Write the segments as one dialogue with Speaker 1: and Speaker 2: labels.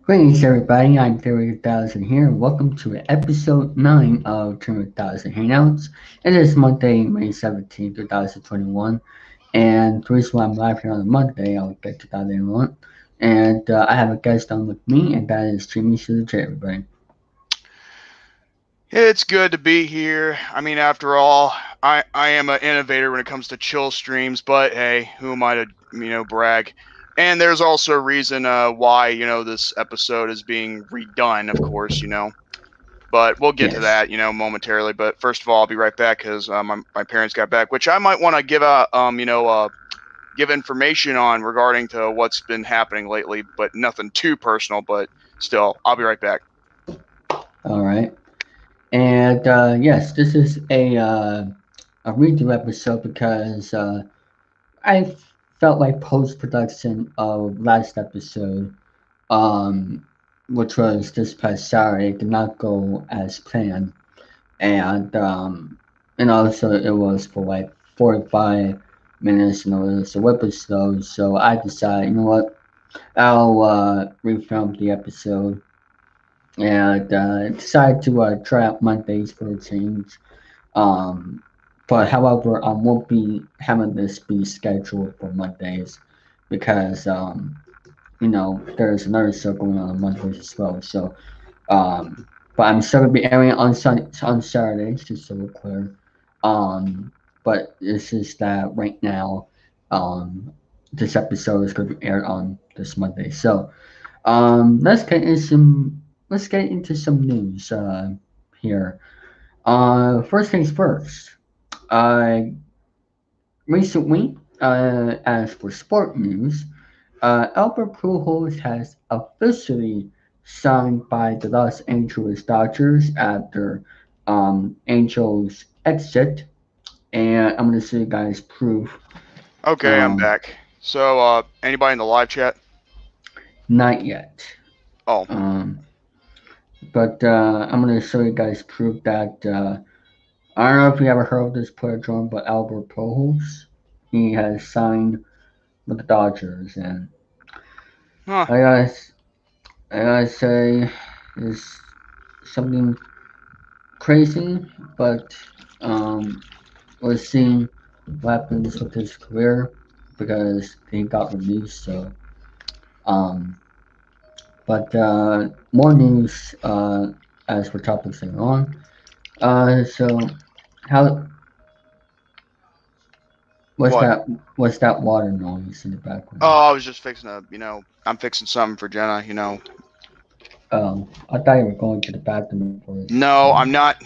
Speaker 1: Greetings, everybody. I'm Chilling3000 here. Welcome to episode 9 of Chilling3000 Hangouts. It is Monday, May 17th, 2021. And the reason why I'm live here on a Monday, I'll get to that in a moment. And I have a guest on with me, and that is Jimmy. Say everybody.
Speaker 2: It's good to be here. I mean, after all, I am an innovator when it comes to chill streams, but hey, who am I to, brag? And there's also a reason why, this episode is being redone, of course, But we'll get to
Speaker 1: Yes.
Speaker 2: that, momentarily. But first of all, I'll be right back because my parents got back, which I might want to give out, give information on regarding to what's been happening lately, but nothing too personal. But still, I'll be right back.
Speaker 1: All right. And yes, this is a redo episode because I felt like post production of last episode um, which was this past Saturday, did not go as planned, and and also it was for like 45 minutes, it was a episode. So I decided, you know what, I'll refilm the episode and decided to try out Mondays for a change. Um, but however, I won't be having this be scheduled for Mondays because there's another show going on Mondays as well. So, but I'm still gonna be airing it on Saturdays, just so we're clear. Um, but this is that right now. Um, this episode is gonna be aired on this Monday. So, let's get into some news here. First things first. Uh, Recently, as for sport news, Albert Pujols has officially signed by the Los Angeles Dodgers after Angels exit, and I'm gonna show you guys proof.
Speaker 2: Okay, I'm
Speaker 1: Um,
Speaker 2: back. So, anybody in the live chat?
Speaker 1: Not yet,
Speaker 2: Oh,
Speaker 1: um, but I'm gonna show you guys proof that I don't know if you ever heard of this player, John, but Albert Pujols, he has signed with the Dodgers, and
Speaker 2: huh.
Speaker 1: I gotta, I gotta say, it's something crazy, but we'll see what happens with his career because he got released. So, um, but more news as we're topics on. So how what's
Speaker 2: What?
Speaker 1: that? What's that water noise in the background?
Speaker 2: Oh, I was just fixing I'm fixing something for Jenna.
Speaker 1: I thought you were going to the bathroom for a
Speaker 2: No,
Speaker 1: second.
Speaker 2: I'm not.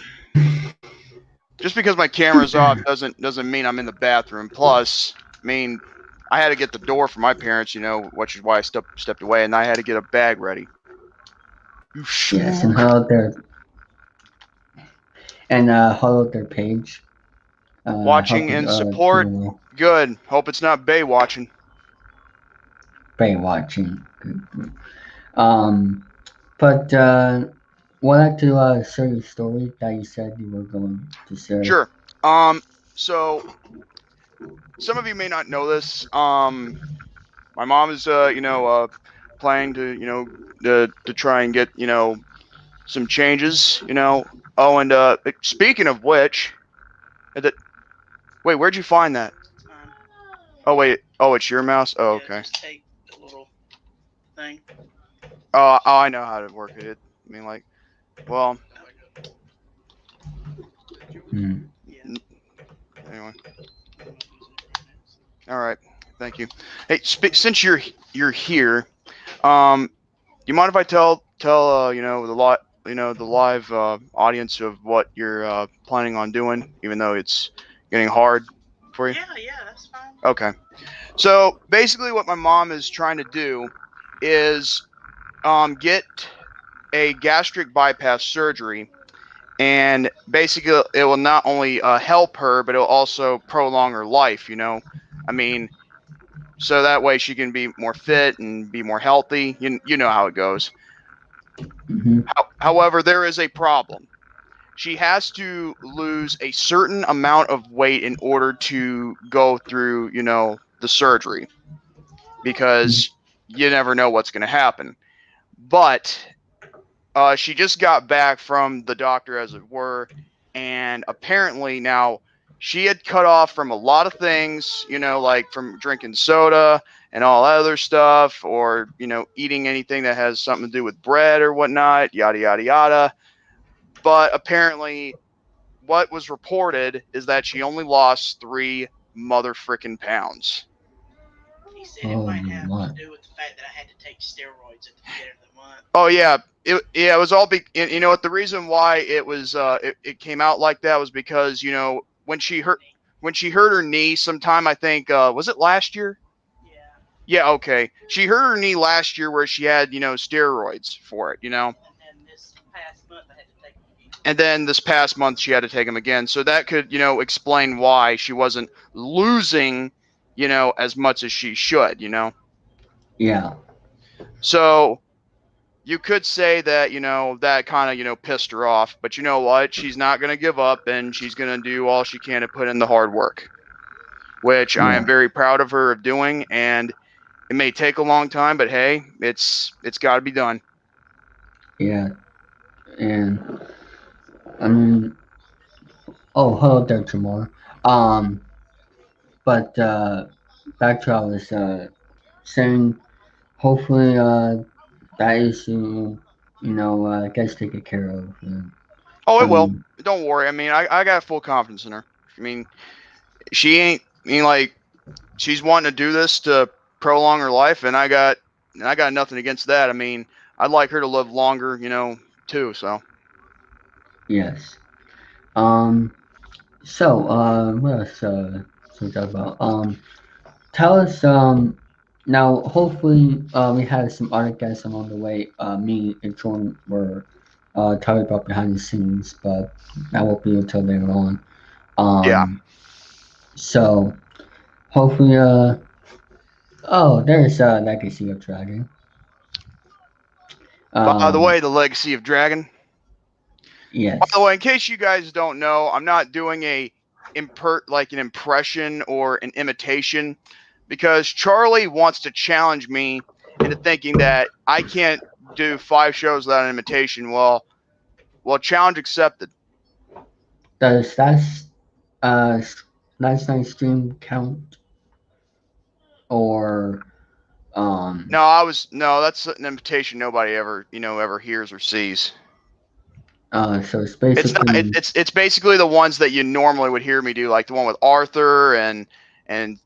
Speaker 2: Just because my camera's off doesn't mean I'm in the bathroom. Plus, I mean, I had to get the door for my parents, which is why I stepped away, and I had to get a bag ready. You
Speaker 1: Yes, and
Speaker 2: schmook.
Speaker 1: how their page. Hope
Speaker 2: Watching
Speaker 1: you
Speaker 2: and support.
Speaker 1: doing well.
Speaker 2: Good. Hope it's not Bay watching.
Speaker 1: By watching. Um, but would like to share your story that you said you were going to share.
Speaker 2: Sure. So some of you may not know this. My mom is, planning to, to try and get, some changes. Oh, and speaking of which, that wait, where'd you find that? Oh wait, oh it's your mouse. Oh okay.
Speaker 3: Just take the little thing.
Speaker 2: Oh, I know how to work it. I mean, like, well,
Speaker 1: Hmm.
Speaker 3: Yeah.
Speaker 2: anyway. All right, thank you. Hey, since you're here, you mind if I tell the live audience of what you're planning on doing, even though it's getting hard for you?
Speaker 3: Yeah, that's fine.
Speaker 2: Okay. So basically, what my mom is trying to do is get a gastric bypass surgery, and basically, it will not only help her, but it will also prolong her life. I mean, so that way she can be more fit and be more healthy. You know how it goes.
Speaker 1: Mm-hmm.
Speaker 2: However, there is a problem. She has to lose a certain amount of weight in order to go through, the surgery because you never know what's going to happen. but she just got back from the doctor, as it were, and apparently now she had cut off from a lot of things, like from drinking soda and all that other stuff, or eating anything that has something to do with bread or whatnot, yada yada yada. But apparently, what was reported is that she only lost 3 motherfucking pounds.
Speaker 3: He said it
Speaker 1: Oh
Speaker 3: might have
Speaker 1: my.
Speaker 3: to do with the fact that I had to take steroids at the beginning of the month.
Speaker 2: Oh yeah, it was all you know what, the reason why it was it came out like that was because when she hurt her knee sometime, I think was it last year?
Speaker 3: Yeah.
Speaker 2: Yeah, okay. She hurt her knee last year where she had steroids for it,
Speaker 3: And then this past month I had to take them again.
Speaker 2: and then this past month she had to take them again. So that could explain why she wasn't losing as much as she should.
Speaker 1: Yeah.
Speaker 2: So you could say that that kind of pissed her off, but you know what, she's not going to give up, and she's going to do all she can to put in the hard work, which I am
Speaker 1: Yeah.
Speaker 2: very proud of her of doing. And it may take a long time, but hey, it's got to be done.
Speaker 1: Yeah. And I mean, oh, hello there, Jamar. Um, but back to what I was saying. Hopefully, that issue, gets taken care of. And,
Speaker 2: Oh,
Speaker 1: I
Speaker 2: it will.
Speaker 1: mean,
Speaker 2: Don't worry. I mean, I got full confidence in her. I mean, she ain't. I mean, like, she's wanting to do this to prolong her life, and I got nothing against that. I mean, I'd like her to live longer, too. So
Speaker 1: yes. Um. So, what else? Should we talk about? Tell us. Now, hopefully, we have some other guests along the way. Me and Jordan were talking about behind the scenes, but that won't be until later on.
Speaker 2: yeah.
Speaker 1: So hopefully, oh, there's Legacy of Dragon.
Speaker 2: By the
Speaker 1: Um,
Speaker 2: way, the Legacy of Dragon. By the
Speaker 1: yes,
Speaker 2: way, in case you guys don't know, I'm not doing like an impression or an imitation, because Charlie wants to challenge me into thinking that I can't do 5 shows without an imitation. Well, challenge accepted.
Speaker 1: does that uh last night's stream count or um
Speaker 2: No, that's an invitation nobody ever hears or sees.
Speaker 1: so it's
Speaker 2: It's not.
Speaker 1: basically
Speaker 2: It's basically the ones that you normally would hear me do, like the one with Arthur, and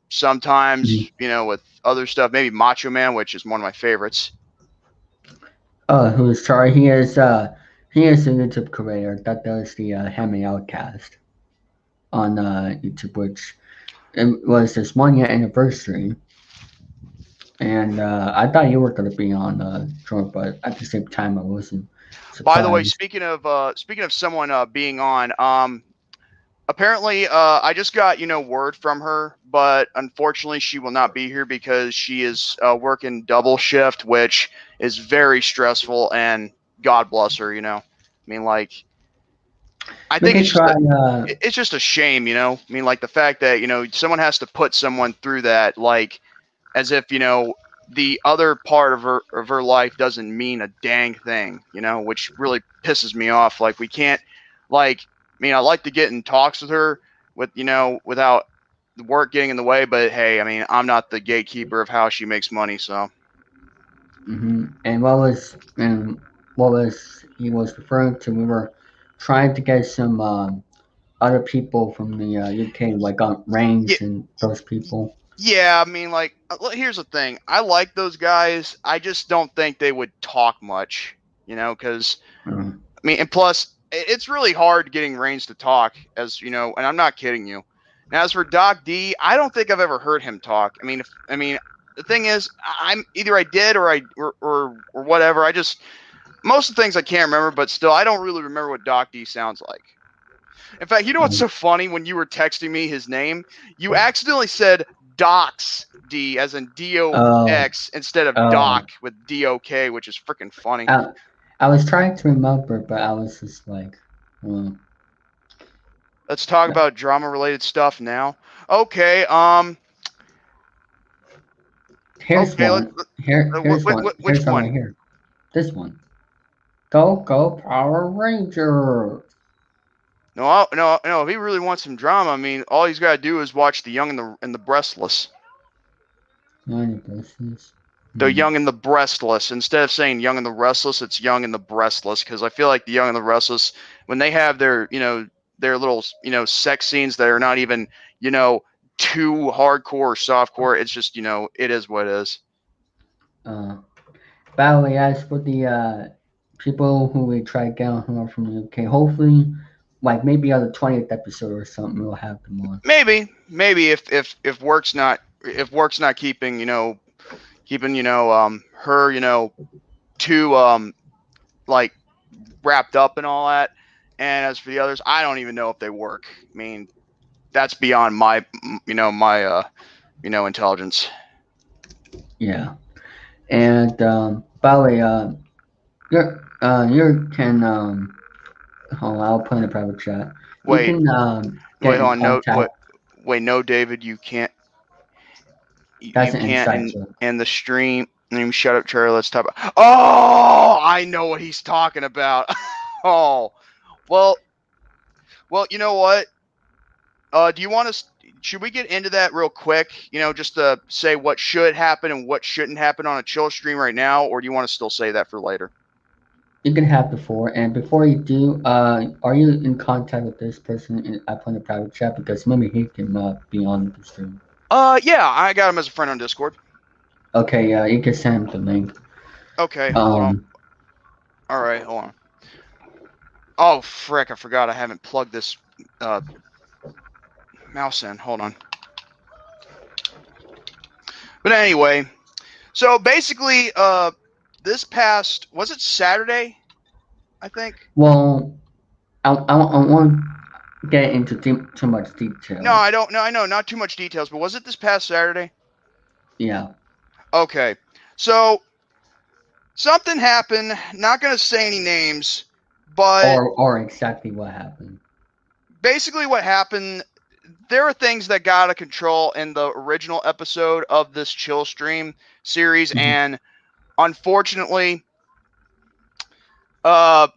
Speaker 2: sometimes with other stuff, maybe Macho Man, which is one of my favorites.
Speaker 1: who's sorry, he is a YouTube creator that does the Hammy Outcast on YouTube, which it was his 1 year anniversary. And I thought you were going to be on short, but at the same time, I wasn't
Speaker 2: By the way,
Speaker 1: surprised.
Speaker 2: speaking of someone being on, apparently I just got word from her, but unfortunately she will not be here because she is working double shift, which is very stressful. And God bless her. I mean, like, I
Speaker 1: We
Speaker 2: think
Speaker 1: could try.
Speaker 2: it's just a shame. I mean, like, the fact that someone has to put someone through that, like, as if the other part of her life doesn't mean a dang thing, which really pisses me off. Like, we can't, like, I mean, I like to get in talks with her without the work getting in the way, but hey, I mean, I'm not the gatekeeper of how she makes money. So
Speaker 1: And what was he was referring to? We were trying to get some other people from the UK, like
Speaker 2: yeah,
Speaker 1: Reigns and those people.
Speaker 2: yeah, I mean, like, here's the thing. I like those guys. I just don't think they would talk much, because
Speaker 1: Uh,
Speaker 2: I mean, and plus, it's really hard getting Reigns to talk, and I'm not kidding you. Now, as for Doc D, I don't think I've ever heard him talk. I mean, the thing is, I'm either I did or whatever. I just, most of the things I can't remember, but still, I don't really remember what Doc D sounds like. In fact, you know what's
Speaker 1: um,
Speaker 2: so funny? When you were texting me his name, you accidentally said Docs D, as in
Speaker 1: oh,
Speaker 2: DOX, instead of
Speaker 1: oh,
Speaker 2: Doc with DOK, which is freaking funny.
Speaker 1: I, I was trying to remember, but I was just like, well,
Speaker 2: Let's talk about drama related stuff now. Okay.
Speaker 1: here's
Speaker 2: Okay.
Speaker 1: one. Here's one.
Speaker 2: Which
Speaker 1: Here's one
Speaker 2: one?
Speaker 1: right here. This one. Go Power Ranger.
Speaker 2: No. If he really wants some drama, I mean, all he's got to do is watch The Young and the Breastless. The Young and the Breastless. Instead of saying Young and the Restless, it's Young and the Breastless, because I feel like The Young and the Restless, when they have their their little sex scenes that are not even too hardcore or softcore, it's just it is what it is.
Speaker 1: By the way, as for the people who we tried getting hung up from the UK, hopefully, like maybe on the 20th episode or something, we'll have them on.
Speaker 2: Maybe if work's not keeping her too like wrapped up and all that. And as for the others, I don't even know if they work. I mean, that's beyond my intelligence.
Speaker 1: Yeah. And by the way, you can hold on, I'll put in a private chat. You
Speaker 2: Wait,
Speaker 1: can get in
Speaker 2: hold on. No,
Speaker 1: contact.
Speaker 2: no, David, you can't.
Speaker 1: That's
Speaker 2: You
Speaker 1: an
Speaker 2: can't
Speaker 1: inside joke.
Speaker 2: in the stream. Shut up, Charlie. Let's talk about. Oh, I know what he's talking about. Oh, well, you know what? Do you want to? Should we get into that real quick? Just to say what should happen and what shouldn't happen on a chill stream right now, or do you want to still say that for later?
Speaker 1: You can have before, and before you do, are you in contact with this person? I put in a private chat because maybe he can be on the stream.
Speaker 2: Yeah, I got him as a friend on Discord.
Speaker 1: Okay, you can send him the link.
Speaker 2: Okay, hold on. All right, hold on. Oh, frick, I forgot I haven't plugged this mouse in. Hold on. But anyway, so basically, this past, was it Saturday? I think.
Speaker 1: Well, I won't get into too much detail.
Speaker 2: No, I don't. No, I know, not too much details, but was it this past Saturday?
Speaker 1: Yeah.
Speaker 2: Okay, so something happened. Not gonna say any names, but
Speaker 1: or exactly what happened.
Speaker 2: Basically, what happened. There are things that got out of control in the original episode of this chill stream series,
Speaker 1: Mm-hmm.
Speaker 2: and unfortunately, that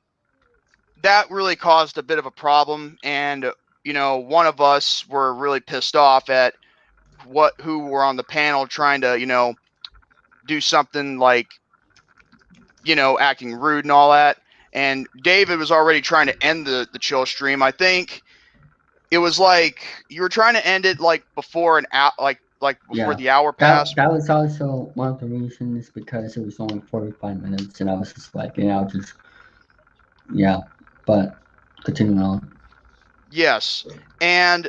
Speaker 2: really caused a bit of a problem. And one of us were really pissed off at who were on the panel trying to do something like acting rude and all that. And David was already trying to end the chill stream. I think it was like you were trying to end it like before before the hour passed.
Speaker 1: That was also one of the reasons, because it was only 45 minutes, and I was just like, but continuing on.
Speaker 2: Yes, and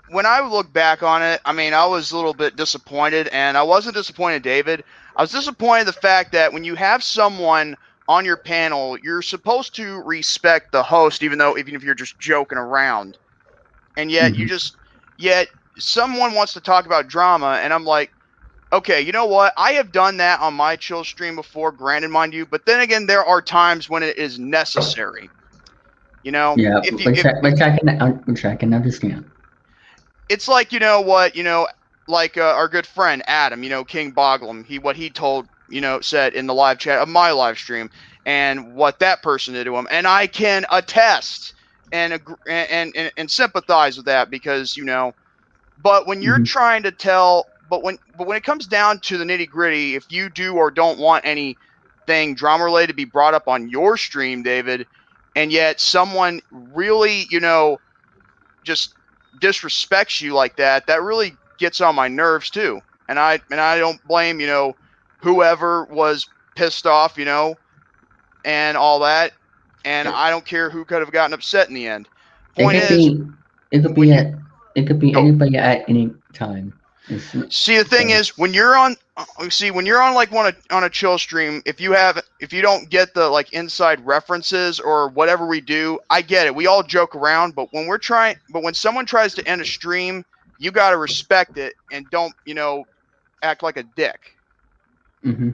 Speaker 2: when I look back on it, I mean, I was a little bit disappointed, and I wasn't disappointed, David. I was disappointed in the fact that when you have someone on your panel, you're supposed to respect the host, even if you're just joking around, and yet yet someone wants to talk about drama, and I'm like, okay, you know what? I have done that on my chill stream before, granted, mind you, but then again, there are times when it is necessary.
Speaker 1: Yeah, which I can understand.
Speaker 2: It's like like our good friend Adam, King Boglum, what he told said in the live chat of my live stream, and what that person did to him, and I can attest and sympathize with that, because but when you're trying to tell, but when it comes down to the nitty gritty, if you do or don't want anything drama related to be brought up on your stream, David, and yet someone really just disrespects you like that, that really gets on my nerves too. And I don't blame whoever was pissed off, and all that. And I don't care who could have gotten upset in the end. Point is,
Speaker 1: it could be anybody at any time.
Speaker 2: See, the thing is, when you're on like on a chill stream, if you don't get the like inside references or whatever we do, I get it. We all joke around, but when someone tries to end a stream, you got to respect it and don't act like a dick.
Speaker 1: Mm-hmm.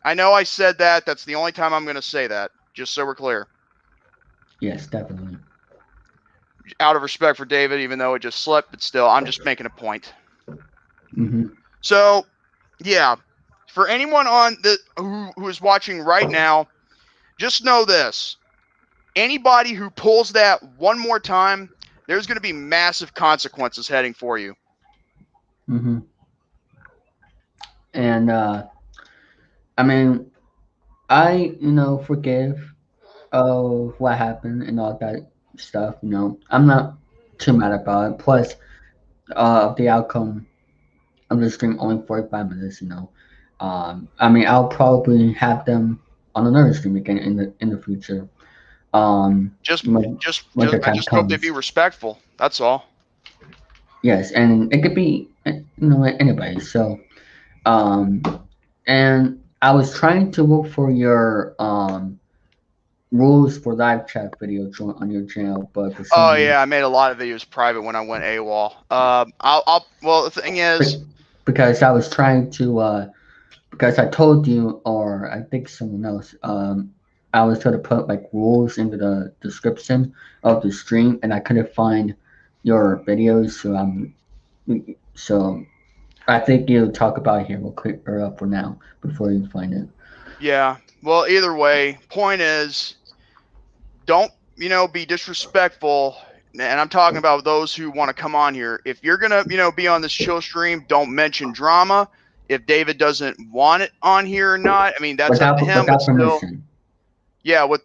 Speaker 2: I know I said that. That's the only time I'm going to say that, just so we're clear.
Speaker 1: Yes, definitely.
Speaker 2: Out of respect for David, even though it just slipped, but still, I'm just making a point.
Speaker 1: Mm-hmm.
Speaker 2: So, yeah, for anyone on the who is watching right now, just know this: anybody who pulls that one more time, there's going to be massive consequences heading for you.
Speaker 1: Mm-hmm. And I mean, I forgive of what happened and all that stuff. I'm not too mad about it. Plus, the outcome of the stream only 45 minutes. I mean, I'll probably have them on another stream again in the future.
Speaker 2: Just,
Speaker 1: When
Speaker 2: just,
Speaker 1: when
Speaker 2: just
Speaker 1: the
Speaker 2: I
Speaker 1: time
Speaker 2: just hope they
Speaker 1: comes.
Speaker 2: be respectful. That's all.
Speaker 1: Yes, and it could be anybody. So, um, and I was trying to look for your rules for live chat video on your channel, but for some
Speaker 2: Oh
Speaker 1: reason,
Speaker 2: yeah, I made a lot of videos private when I went AWOL. Well, the thing is,
Speaker 1: because I was trying to because I told you, or I think someone else, I was trying to put like rules into the description of the stream, and I couldn't find your videos, so I think you talk about it here. We'll clear her up for now before you find it.
Speaker 2: yeah. Well, either way, point is, don't be disrespectful. And I'm talking about those who want to come on here. If you're gonna be on this chill stream, don't mention drama. If David doesn't want it on here or not, I mean that's up to him. But
Speaker 1: Without
Speaker 2: still,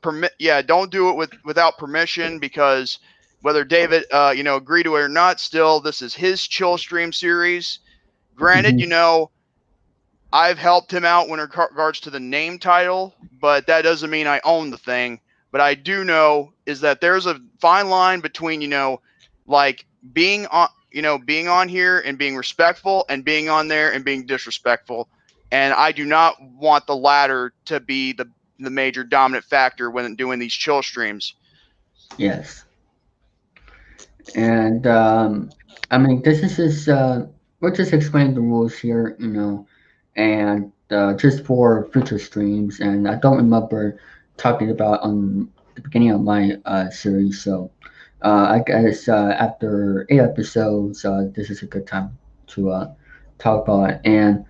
Speaker 1: permission.
Speaker 2: yeah, don't do it without permission, because whether David agree to it or not, still this is his chill stream series. Granted,
Speaker 1: Hmm.
Speaker 2: I've helped him out when it regards to the name title, but that doesn't mean I own the thing. But I do know is that there's a fine line between, like being on here and being respectful, and being on there and being disrespectful. And I do not want the latter to be the major dominant factor when doing these chill streams.
Speaker 1: Yes. And I mean, this is just we're just explaining the rules here, and just for future streams. And I don't remember talking about on the beginning of my series, so I guess after 8 episodes, this is a good time to talk about it. And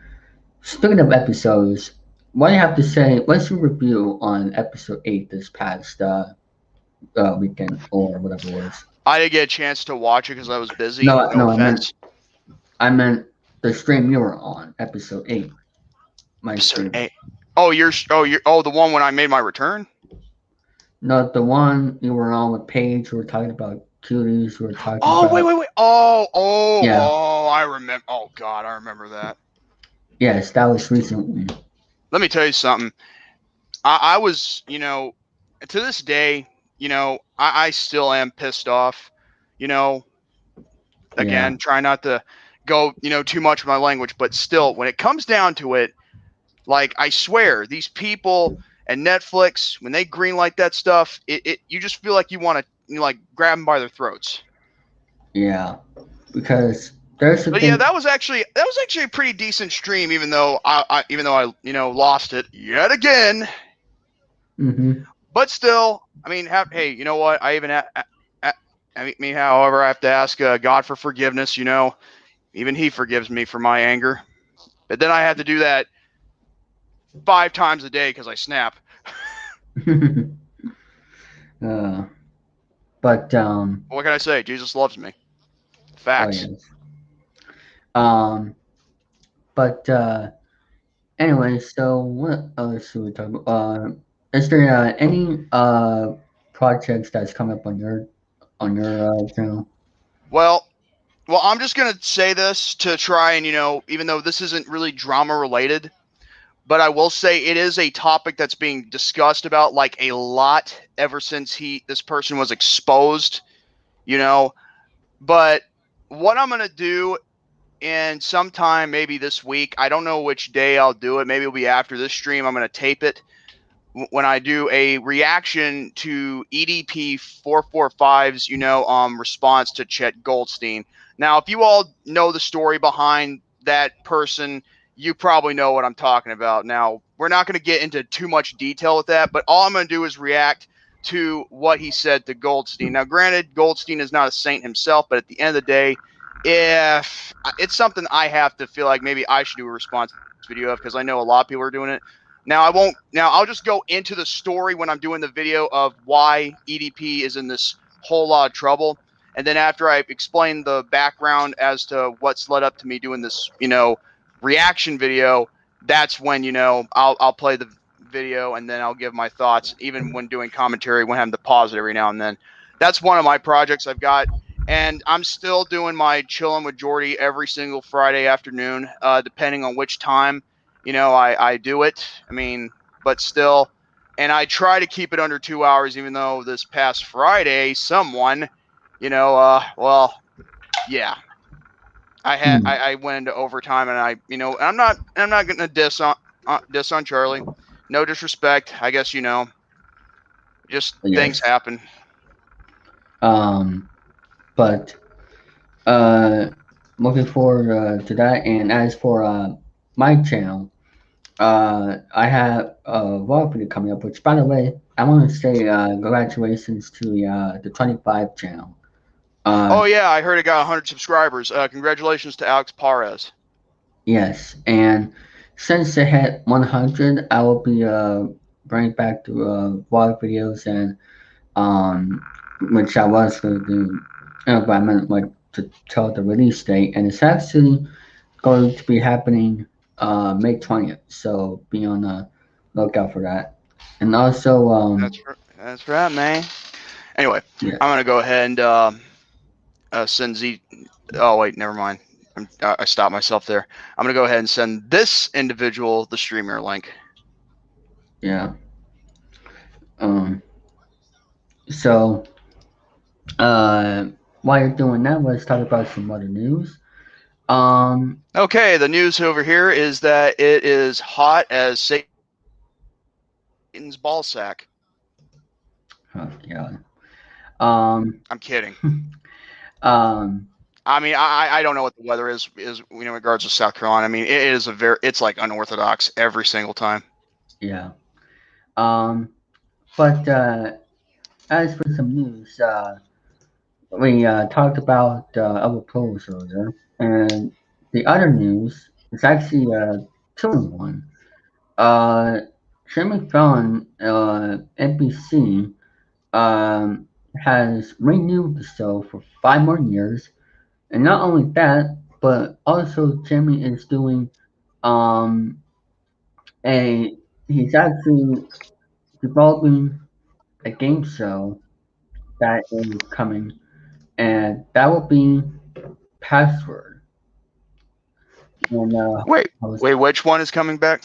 Speaker 1: speaking of episodes, what do you have to say? What's your review on episode 8 this past weekend or whatever it was?
Speaker 2: I didn't get a chance to watch it because I was busy.
Speaker 1: No,
Speaker 2: No
Speaker 1: no,
Speaker 2: offense.
Speaker 1: I meant the stream you were on, episode 8. My
Speaker 2: Episode
Speaker 1: stream.
Speaker 2: 8. The one when I made my return.
Speaker 1: No, the one you were on with Paige. We were talking about cuties. We were talking
Speaker 2: Oh,
Speaker 1: about.
Speaker 2: wait.
Speaker 1: Yeah.
Speaker 2: I remember. Oh, God, I remember that.
Speaker 1: Yes, that was recently.
Speaker 2: Let me tell you something. I was, to this day, I still am pissed off. Again,
Speaker 1: Yeah.
Speaker 2: try not to go, too much with my language, but still, when it comes down to it, like, I swear, these people and Netflix, when they greenlight that stuff, you just feel like you want to, like, grab them by their throats.
Speaker 1: Yeah. Because there's a
Speaker 2: But
Speaker 1: thing.
Speaker 2: yeah, that was actually a pretty decent stream, even though I lost it yet again.
Speaker 1: Mm-hmm.
Speaker 2: But still, I mean, hey, you know what? I even however, I have to ask God for forgiveness. Even He forgives me for my anger. But then I have to do that 5 times a day because I snap.
Speaker 1: uh, but
Speaker 2: What can I say? Jesus loves me.
Speaker 1: oh
Speaker 2: Facts.
Speaker 1: yes. But anyway, so what else should we talk about? Is there any projects that's coming up on your channel?
Speaker 2: Well, I'm just gonna say this to try and even though this isn't really drama related, but I will say it is a topic that's being discussed about like a lot ever since this person was exposed. But what I'm gonna do in sometime maybe this week, I don't know which day I'll do it. Maybe it'll be after this stream. I'm gonna tape it when I do a reaction to EDP 445's, response to Chet Goldstein. Now, if you all know the story behind that person, you probably know what I'm talking about. Now, we're not going to get into too much detail with that, but all I'm going to do is react to what he said to Goldstein. Now, granted, Goldstein is not a saint himself, but at the end of the day, if it's something I have to feel like maybe I should do a response video of, because I know a lot of people are doing it. Now I won't. Now I'll just go into the story when I'm doing the video of why EDP is in this whole lot of trouble, and then after I explain the background as to what's led up to me doing this, reaction video, that's when I'll play the video and then I'll give my thoughts. Even when doing commentary, when I have to pause it every now and then. That's one of my projects I've got. And I'm still doing my chilling with Jordy every single Friday afternoon, depending on which time, I do it. I mean, but still, and I try to keep it under 2 hours, even though this past Friday, someone, well, yeah, I went into overtime, and I'm not gonna diss on Charlie. No disrespect, I guess just things
Speaker 1: Yes.
Speaker 2: happen.
Speaker 1: But looking forward to that. And as for my channel, I have a vlog video coming up. Which, by the way, I want to say congratulations to the 25 channel.
Speaker 2: Oh yeah, I heard it got 100 subscribers. Congratulations to Alex Parez.
Speaker 1: Yes, and since it hit 100, I will be bringing back the vlog videos, and which I was going to do, but I meant like to tell the release date, and it's actually going to be happening May 20th. So be on the lookout for that. And also,
Speaker 2: That's right, man. Anyway,
Speaker 1: yeah,
Speaker 2: I'm gonna go ahead and send Z. Oh wait, never mind. I stopped myself there. I'm gonna go ahead and send this individual the streamer link.
Speaker 1: yeah. So while you're doing that, let's talk about some other news.
Speaker 2: Okay, the news over here is that it is hot as Satan's ballsack.
Speaker 1: Oh God.
Speaker 2: I'm kidding.
Speaker 1: Um,
Speaker 2: I mean, I don't know what the weather is in regards to South Carolina. I mean, it's like unorthodox every single time.
Speaker 1: yeah. But as for some news, we talked about other polls earlier, and the other news is actually two in one. Uh, Jimmy Fallon, NBC, has renewed the show for 5 more years, and not only that, but also Jimmy is doing um a he's actually developing a game show that is coming, and that will be Password. And
Speaker 2: Wait, which one is coming back?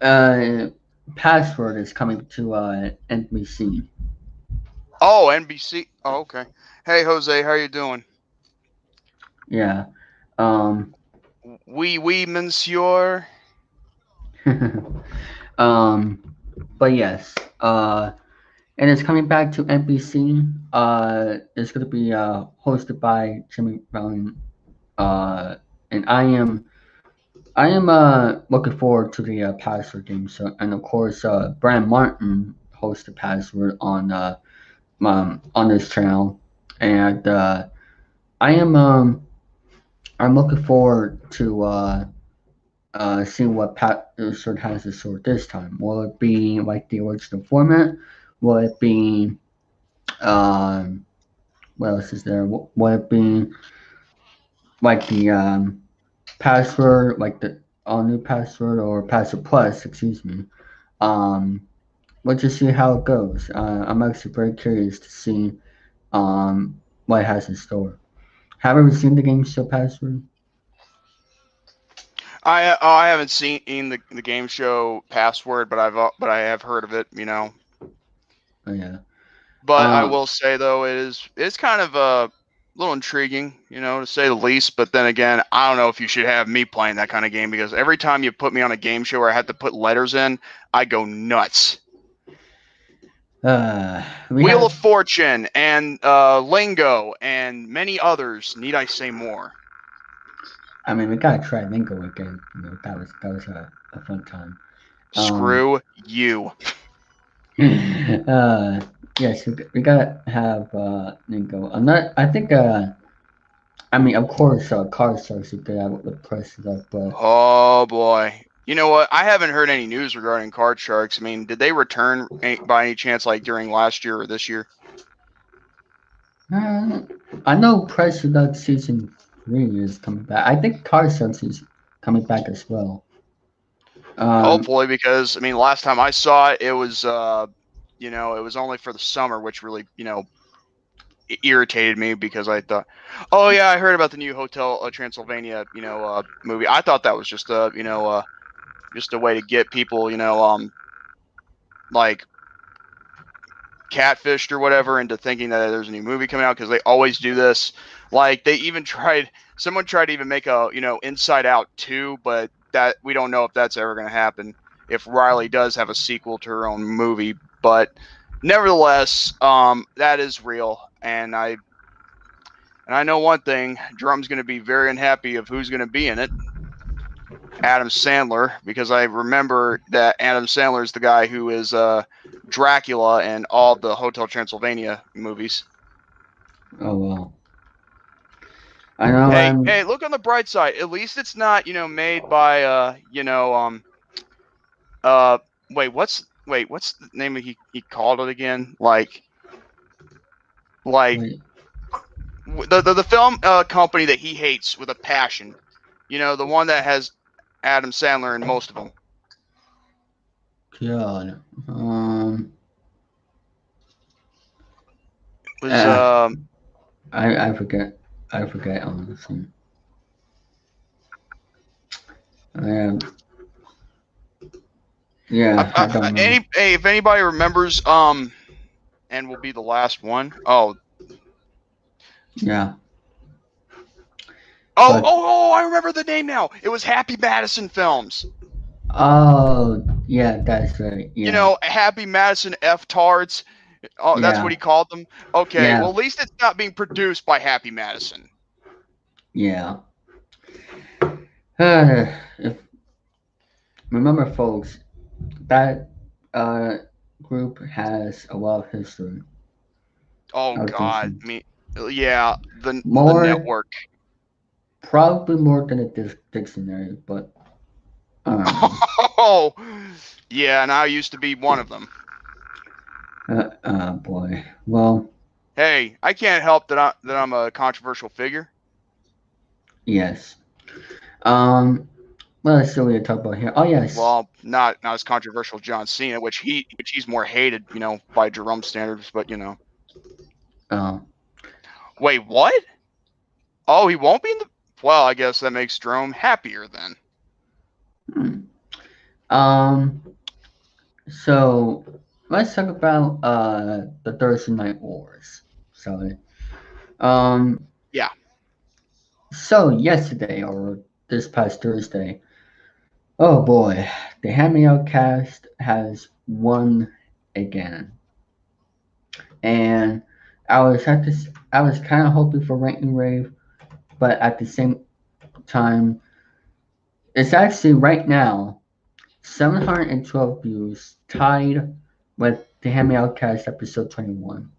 Speaker 1: uh, Password is coming to NBC.
Speaker 2: Oh, NBC. Oh, okay. Hey, Jose, how you doing?
Speaker 1: Yeah. Um,
Speaker 2: Oui, monsieur.
Speaker 1: but yes. And it's coming back to NBC. It's going to be hosted by Jimmy Fallon. And I am looking forward to the Password game. So, and of course, Brian Martin hosts the Password on this channel, and I'm looking forward to seeing what Password has to sort this time. Will it be like the original format? Will it be what else is there? Will it be like the Password, like the all new Password or Password Plus? Excuse me. Let's just see how it goes. I'm actually very curious to see what it has in store. Have you ever seen the game show Password?
Speaker 2: I haven't seen the game show Password, but I have heard of it.
Speaker 1: Oh yeah.
Speaker 2: But I
Speaker 1: Um,
Speaker 2: will say though, it's kind of a little intriguing, to say the least. But then again, I don't know if you should have me playing that kind of game, because every time you put me on a game show where I have to put letters in, I go nuts.
Speaker 1: we
Speaker 2: Wheel
Speaker 1: have.
Speaker 2: of Fortune and Lingo and many others. Need I say more?
Speaker 1: I mean, we gotta try Lingo again. That was a fun time. Um,
Speaker 2: Screw you.
Speaker 1: yes, we gotta have Lingo. I'm not. I think I mean, of course, car stars are good at the press stuff, but
Speaker 2: Oh boy. You know what? I haven't heard any news regarding card sharks. I mean, did they return by any chance, like during last year or this year?
Speaker 1: uh, I know Press Product season 3 is coming back. I think car stars is coming back as well. Um,
Speaker 2: Hopefully, because I mean, last time I saw it, it was it was only for the summer, which really irritated me because I thought, oh yeah, I heard about the new Hotel Transylvania movie. I thought that was just just a way to get people like catfished or whatever into thinking that there's a new movie coming out because they always do this. Like they even someone tried to even make a Inside Out 2, but that we don't know if that's ever going to happen. If Riley does have a sequel to her own movie, but nevertheless, that is real, and I know one thing: Drum's going to be very unhappy of who's going to be in it. Adam Sandler, because I remember that Adam Sandler is the guy who is Dracula and all the Hotel Transylvania movies.
Speaker 1: oh well. I know
Speaker 2: Hey, look on the bright side. At least it's not, made by uh what's the name he called it again? Like
Speaker 1: wait,
Speaker 2: the film company that he hates with a passion. The one that has Adam Sandler in most of them.
Speaker 1: God.
Speaker 2: Was
Speaker 1: Uh, I forget. I forget honestly. Um, yeah, I don't remember.
Speaker 2: if anybody remembers and will be the last one.
Speaker 1: Yeah,
Speaker 2: Oh,
Speaker 1: but
Speaker 2: oh, oh, I remember the name now. It was Happy Madison Films.
Speaker 1: oh yeah, that's right. Yeah,
Speaker 2: Happy Madison F Tards. Oh, that's what
Speaker 1: yeah,
Speaker 2: he called them. Okay,
Speaker 1: yeah,
Speaker 2: well, at least it's not being produced by Happy Madison.
Speaker 1: yeah. If remember, folks, that uh group has a lot of history.
Speaker 2: Oh
Speaker 1: I think
Speaker 2: God, I mean, yeah, the
Speaker 1: more,
Speaker 2: network.
Speaker 1: probably more than a dictionary, but I don't know.
Speaker 2: Oh, yeah, and I used to be one of them.
Speaker 1: Boy. Well,
Speaker 2: Hey, I can't help that I'm a controversial figure.
Speaker 1: yes. What else do we talk about here? Oh yes.
Speaker 2: Well, not as controversial as John Cena, which he's more hated, by Jerome standards. But
Speaker 1: Uh,
Speaker 2: wait, what? Oh, he won't be in the. Well, I guess that makes Jerome happier then.
Speaker 1: hmm. Um. So let's talk about the Thursday Night Wars. So
Speaker 2: Yeah.
Speaker 1: so yesterday or this past Thursday, oh boy, the Hand Me Out cast has won again, and I was kind of hoping for ranking rave, but at the same time, it's actually right now 712 views, tied with the Hand Me Out cast episode 21,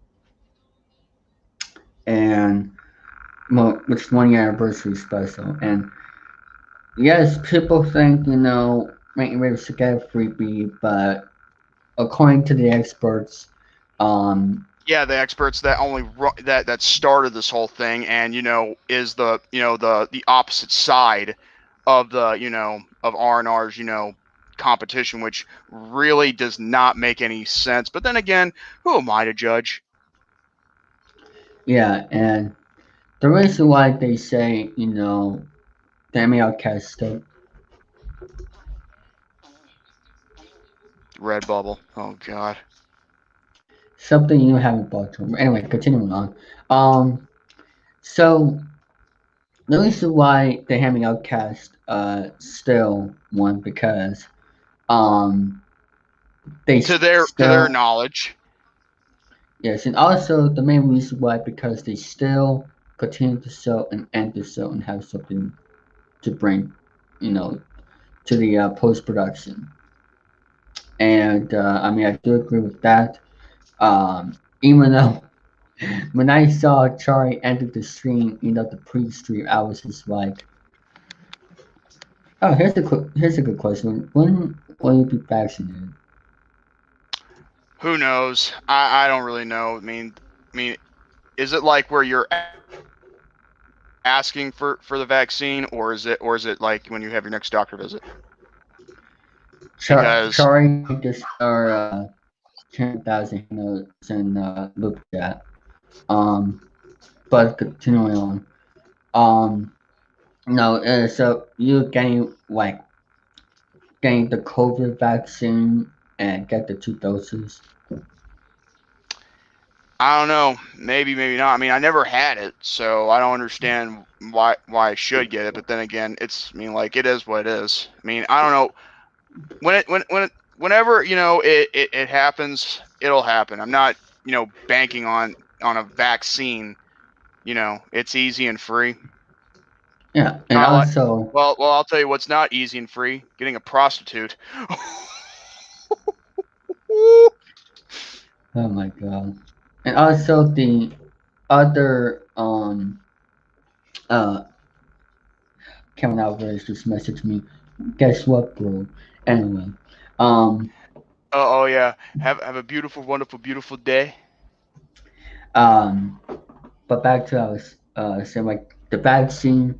Speaker 1: and well, it's 1 year anniversary special, and yes, people think, Ranking Rave should get a freebie, but according to the experts,
Speaker 2: Yeah, the experts that that started this whole thing, and is the opposite side of the of R&R's competition, which really does not make any sense. But then again, who am I to judge?
Speaker 1: yeah, and the reason why they say, the Emmy Outcast still,
Speaker 2: Redbubble. Oh God.
Speaker 1: something you haven't bought to. Anyway, continuing on. So the reason why the Hammy Outcast still won because um they
Speaker 2: To their
Speaker 1: still,
Speaker 2: knowledge.
Speaker 1: yes, and also the main reason why because they still continue to sell and end to sell and have something to bring, you know, to the post production. And I mean, I do agree with that. Even though When I saw Charlie enter the stream, the pre-stream, I was just like, "Oh, here's a good question. When will you be vaccinated?"
Speaker 2: Who knows? I don't really know. I mean, is it like where you're asking for the vaccine, or is it like when you have your next doctor visit? Because
Speaker 1: Charlie just our Chilling3000 knows in loop chat. Um, but continuing on. Um, no, so you getting the COVID vaccine and get the 2 doses.
Speaker 2: I don't know. Maybe not. I mean, I never had it, so I don't understand why I should get it. But then again, like it is what it is. I mean, I don't know whenever it happens, it'll happen. I'm not banking on a vaccine. It's easy and free.
Speaker 1: Yeah, and
Speaker 2: Kind of like
Speaker 1: also,
Speaker 2: well, I'll tell you what's not easy and free: getting a prostitute.
Speaker 1: oh my god, and also the other uh Kevin Alvarez just messaged me. Guess what, bro? Anyway, um
Speaker 2: Oh yeah, have a beautiful, wonderful, beautiful day.
Speaker 1: um, but back to I was saying like the vaccine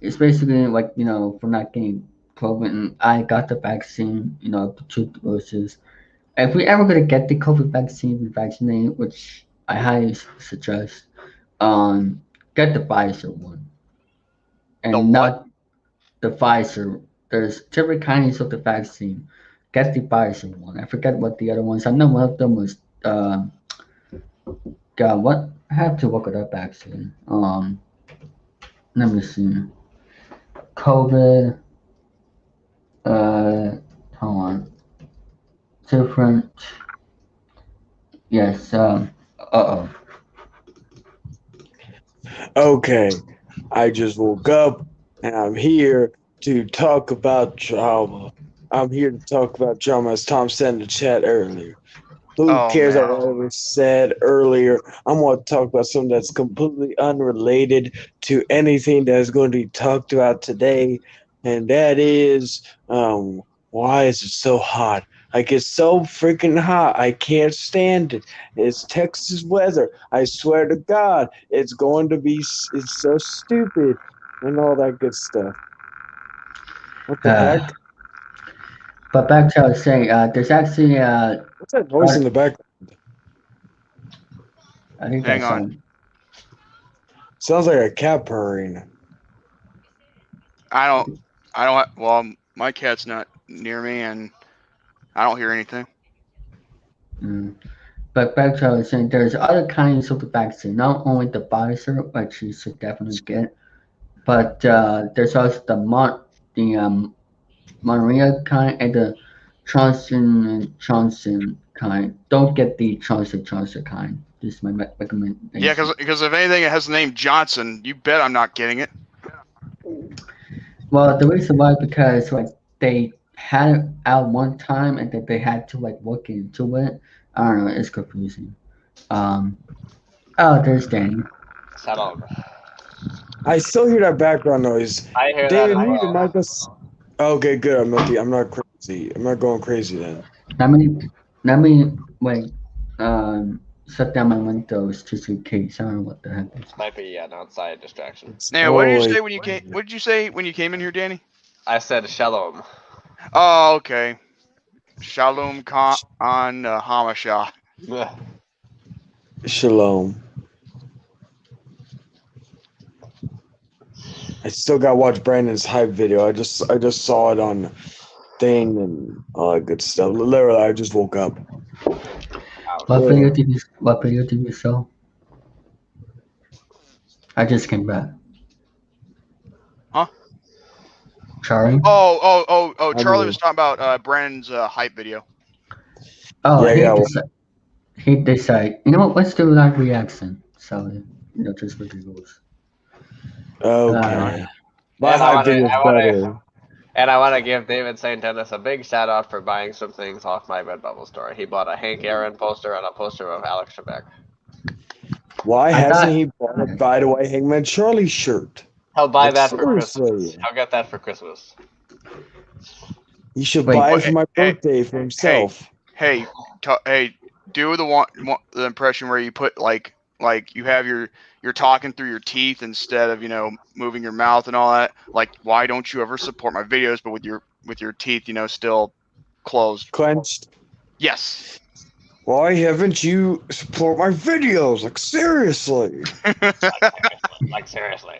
Speaker 1: is basically like for not getting COVID, and I got the vaccine, the 2 doses. If we ever gonna get the COVID vaccine, be vaccinated, which I highly suggest, um, get the Pfizer one
Speaker 2: The
Speaker 1: and
Speaker 2: what?
Speaker 1: not the Pfizer. There's different kinds of the vaccine. Get the Pfizer one. I forget what the other ones. I know one of them was God, what? I have to look it up actually. Let me see. COVID. Uh, hold on. Different. Yes. Uh oh.
Speaker 4: Okay, I just woke up and I'm here to talk about trauma. I'm here to talk about trauma, as Tom said in the chat earlier. Who
Speaker 2: Oh
Speaker 4: cares
Speaker 2: man.
Speaker 4: about what was said earlier? I'm going to talk about something that's completely unrelated to anything that is going to be talked about today, and that is why is it so hot? Like, it's so freaking hot. I can't stand it. It's Texas weather. I swear to God, it's going to be, it's so stupid and all that good stuff. What the
Speaker 1: Uh,
Speaker 4: heck?
Speaker 1: but back to what I was saying. There's actually
Speaker 4: What's that noise in the background?
Speaker 1: I think
Speaker 2: Hang
Speaker 1: that's
Speaker 2: on.
Speaker 4: Sounds like a cat purring.
Speaker 2: I don't. Well, my cat's not near me, and I don't hear anything.
Speaker 1: mm. But back to what I was saying. There's other kinds of the vaccine. Not only the Pfizer, which you should definitely get, but there's also the Maria kind and the Johnson kind. Don't get the Johnson kind. This is my
Speaker 2: Yeah,
Speaker 1: recommendation.
Speaker 2: because if anything, it has the name Johnson. You bet I'm not getting it.
Speaker 1: Well, the reason why because like they had it out one time and then they had to like look into it. I don't know. It's confusing. Um. Oh, there's Danny.
Speaker 5: Shalom.
Speaker 4: I still hear that background noise.
Speaker 5: I hear that
Speaker 4: David,
Speaker 5: as
Speaker 4: mute your
Speaker 5: well.
Speaker 4: mic. Okay, good. I'm not crazy. I'm not going crazy then.
Speaker 1: Let me let me wait. Shut down my windows just in case. I don't know what the heck is.
Speaker 5: Might be an outside distraction.
Speaker 4: It's
Speaker 2: Anyway, what did you
Speaker 4: totally
Speaker 2: say when you came? What did you say when you came in here, Danny?
Speaker 5: I said shalom.
Speaker 2: Oh, okay. Shalom Khan Hamasha.
Speaker 4: shalom. I still got to watch Brandon's hype video. I just saw it on thing and all that good stuff. Literally, I just woke up.
Speaker 1: What
Speaker 4: Yeah.
Speaker 1: video did you What video did you show? I just came back.
Speaker 2: Huh?
Speaker 1: Charlie.
Speaker 2: Oh!
Speaker 4: I
Speaker 2: Charlie
Speaker 4: mean,
Speaker 2: was talking about Brandon's hype video.
Speaker 1: Oh,
Speaker 4: yeah,
Speaker 1: he decided. You know what? Let's do live reaction. So just for the rules.
Speaker 4: okay. My
Speaker 5: And I
Speaker 4: hype
Speaker 5: want to,
Speaker 4: video is better.
Speaker 5: give David St. Dennis a big shout out for buying some things off my Redbubble store. He bought a Hank Aaron poster and a poster of Alex Trebek.
Speaker 4: Why
Speaker 1: I
Speaker 4: hasn't
Speaker 1: thought.
Speaker 4: he bought a By the Way Hangman Charlie shirt?
Speaker 5: He'll buy
Speaker 4: Like,
Speaker 5: that for Christmas.
Speaker 4: seriously.
Speaker 5: He'll get that for Christmas.
Speaker 4: He should
Speaker 1: Wait.
Speaker 4: buy it
Speaker 2: What-
Speaker 4: for my
Speaker 2: hey,
Speaker 4: birthday for himself.
Speaker 2: Hey, hey, do the impression where you put like you have you're talking through your teeth instead of moving your mouth and all that. Like, why don't you ever support my videos, but with your teeth still closed?
Speaker 4: Clenched.
Speaker 2: Yes.
Speaker 4: Why haven't you support my videos? Like, seriously.
Speaker 5: Like seriously.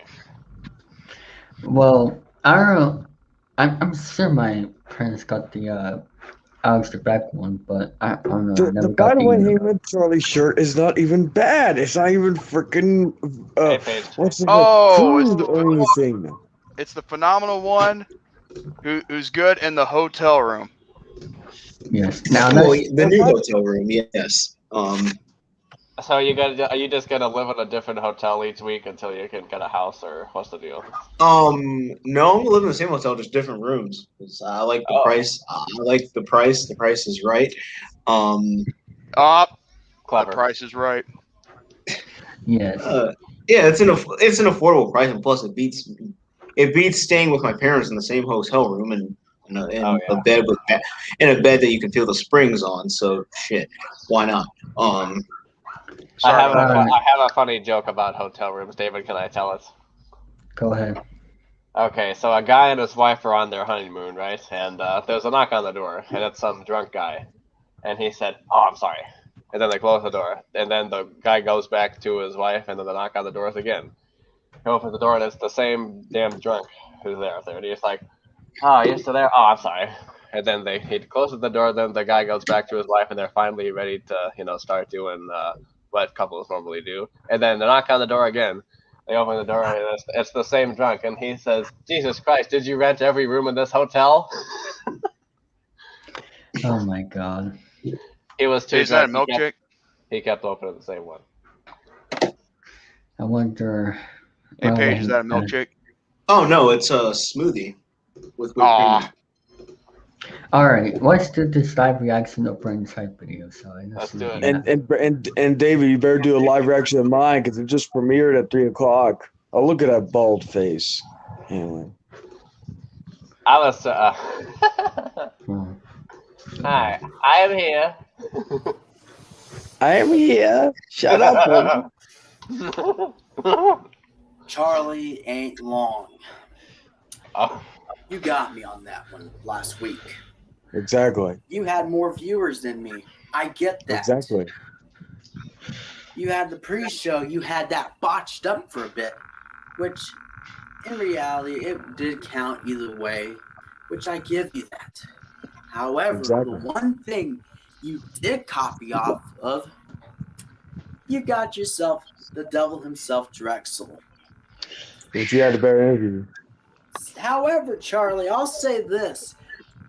Speaker 1: Well, I don't know. I'm sure my parents got the Alex the Beck one, but I don't know. I
Speaker 4: The
Speaker 1: never
Speaker 4: By
Speaker 1: got
Speaker 4: the Way
Speaker 1: the.
Speaker 4: Hangman Charlie shirt is not even bad. It's not even freaking
Speaker 5: Hey, Paige.
Speaker 4: what's the
Speaker 2: Oh, it's
Speaker 4: crude
Speaker 2: the
Speaker 4: or anything.
Speaker 2: it's the phenomenal one who's good in the hotel room.
Speaker 1: Yes. Now
Speaker 6: Oh,
Speaker 1: that's
Speaker 6: the new hotel room, yes.
Speaker 5: So are you just gonna live in a different hotel each week until you can get a house, or what's the deal?
Speaker 6: No, I'm living in the same hotel, just different rooms. 'Cause I like the price. I like the price. The price is right. The
Speaker 5: Clever.
Speaker 2: price is right.
Speaker 1: yes.
Speaker 6: Yeah, it's an affordable price, and plus it beats staying with my parents in the same hotel room and a bed a bed that you can feel the springs on. So shit, why not?
Speaker 5: I have
Speaker 1: about
Speaker 5: I have a funny joke about hotel rooms. David, can I tell it?
Speaker 1: Go ahead.
Speaker 5: Okay, so a guy and his wife are on their honeymoon, right? And there's a knock on the door, and it's some drunk guy. And he said, "Oh, I'm sorry." And then they close the door. And then the guy goes back to his wife, and then the knock on the doors again. He opens the door, and it's the same damn drunk who's there. And he's like, "Oh, you're still there? Oh, I'm sorry." And then he closes the door. Then the guy goes back to his wife, and they're finally ready to start doing what couples normally do. And then they knock on the door again. They open the door, and it's the same drunk. And he says, "Jesus Christ, did you rent every room in this hotel?"
Speaker 1: Oh my God.
Speaker 5: He was too
Speaker 2: Is that a
Speaker 5: drunk.
Speaker 2: milkshake?
Speaker 5: He kept opening the same one.
Speaker 1: I wonder.
Speaker 2: Hey,
Speaker 1: well,
Speaker 2: Paige, is that a
Speaker 1: when-
Speaker 2: milkshake?
Speaker 6: Oh no, it's a smoothie with whipped
Speaker 2: Aw.
Speaker 6: cream.
Speaker 1: All right, let's do this live reaction of Brain type video. So
Speaker 5: Let's do it.
Speaker 4: And David, you better do a live reaction of mine because it just premiered at 3:00. Oh, look at that bald face. Anyway.
Speaker 5: I was.
Speaker 1: Hmm.
Speaker 5: Hi, I am here.
Speaker 4: I am here. Shut up.
Speaker 7: Charlie ain't long.
Speaker 5: Oh,
Speaker 7: You got me on that one last week.
Speaker 4: Exactly.
Speaker 7: You had more viewers than me. I get that.
Speaker 4: Exactly.
Speaker 7: You had the pre-show. You had that botched up for a bit, which in reality it did count either way, which I give you that. However,
Speaker 4: Exactly.
Speaker 7: the one thing you did copy off of, you got yourself the devil himself, Drexel.
Speaker 4: Which you had a better interview.
Speaker 7: However, Charlie, I'll say this.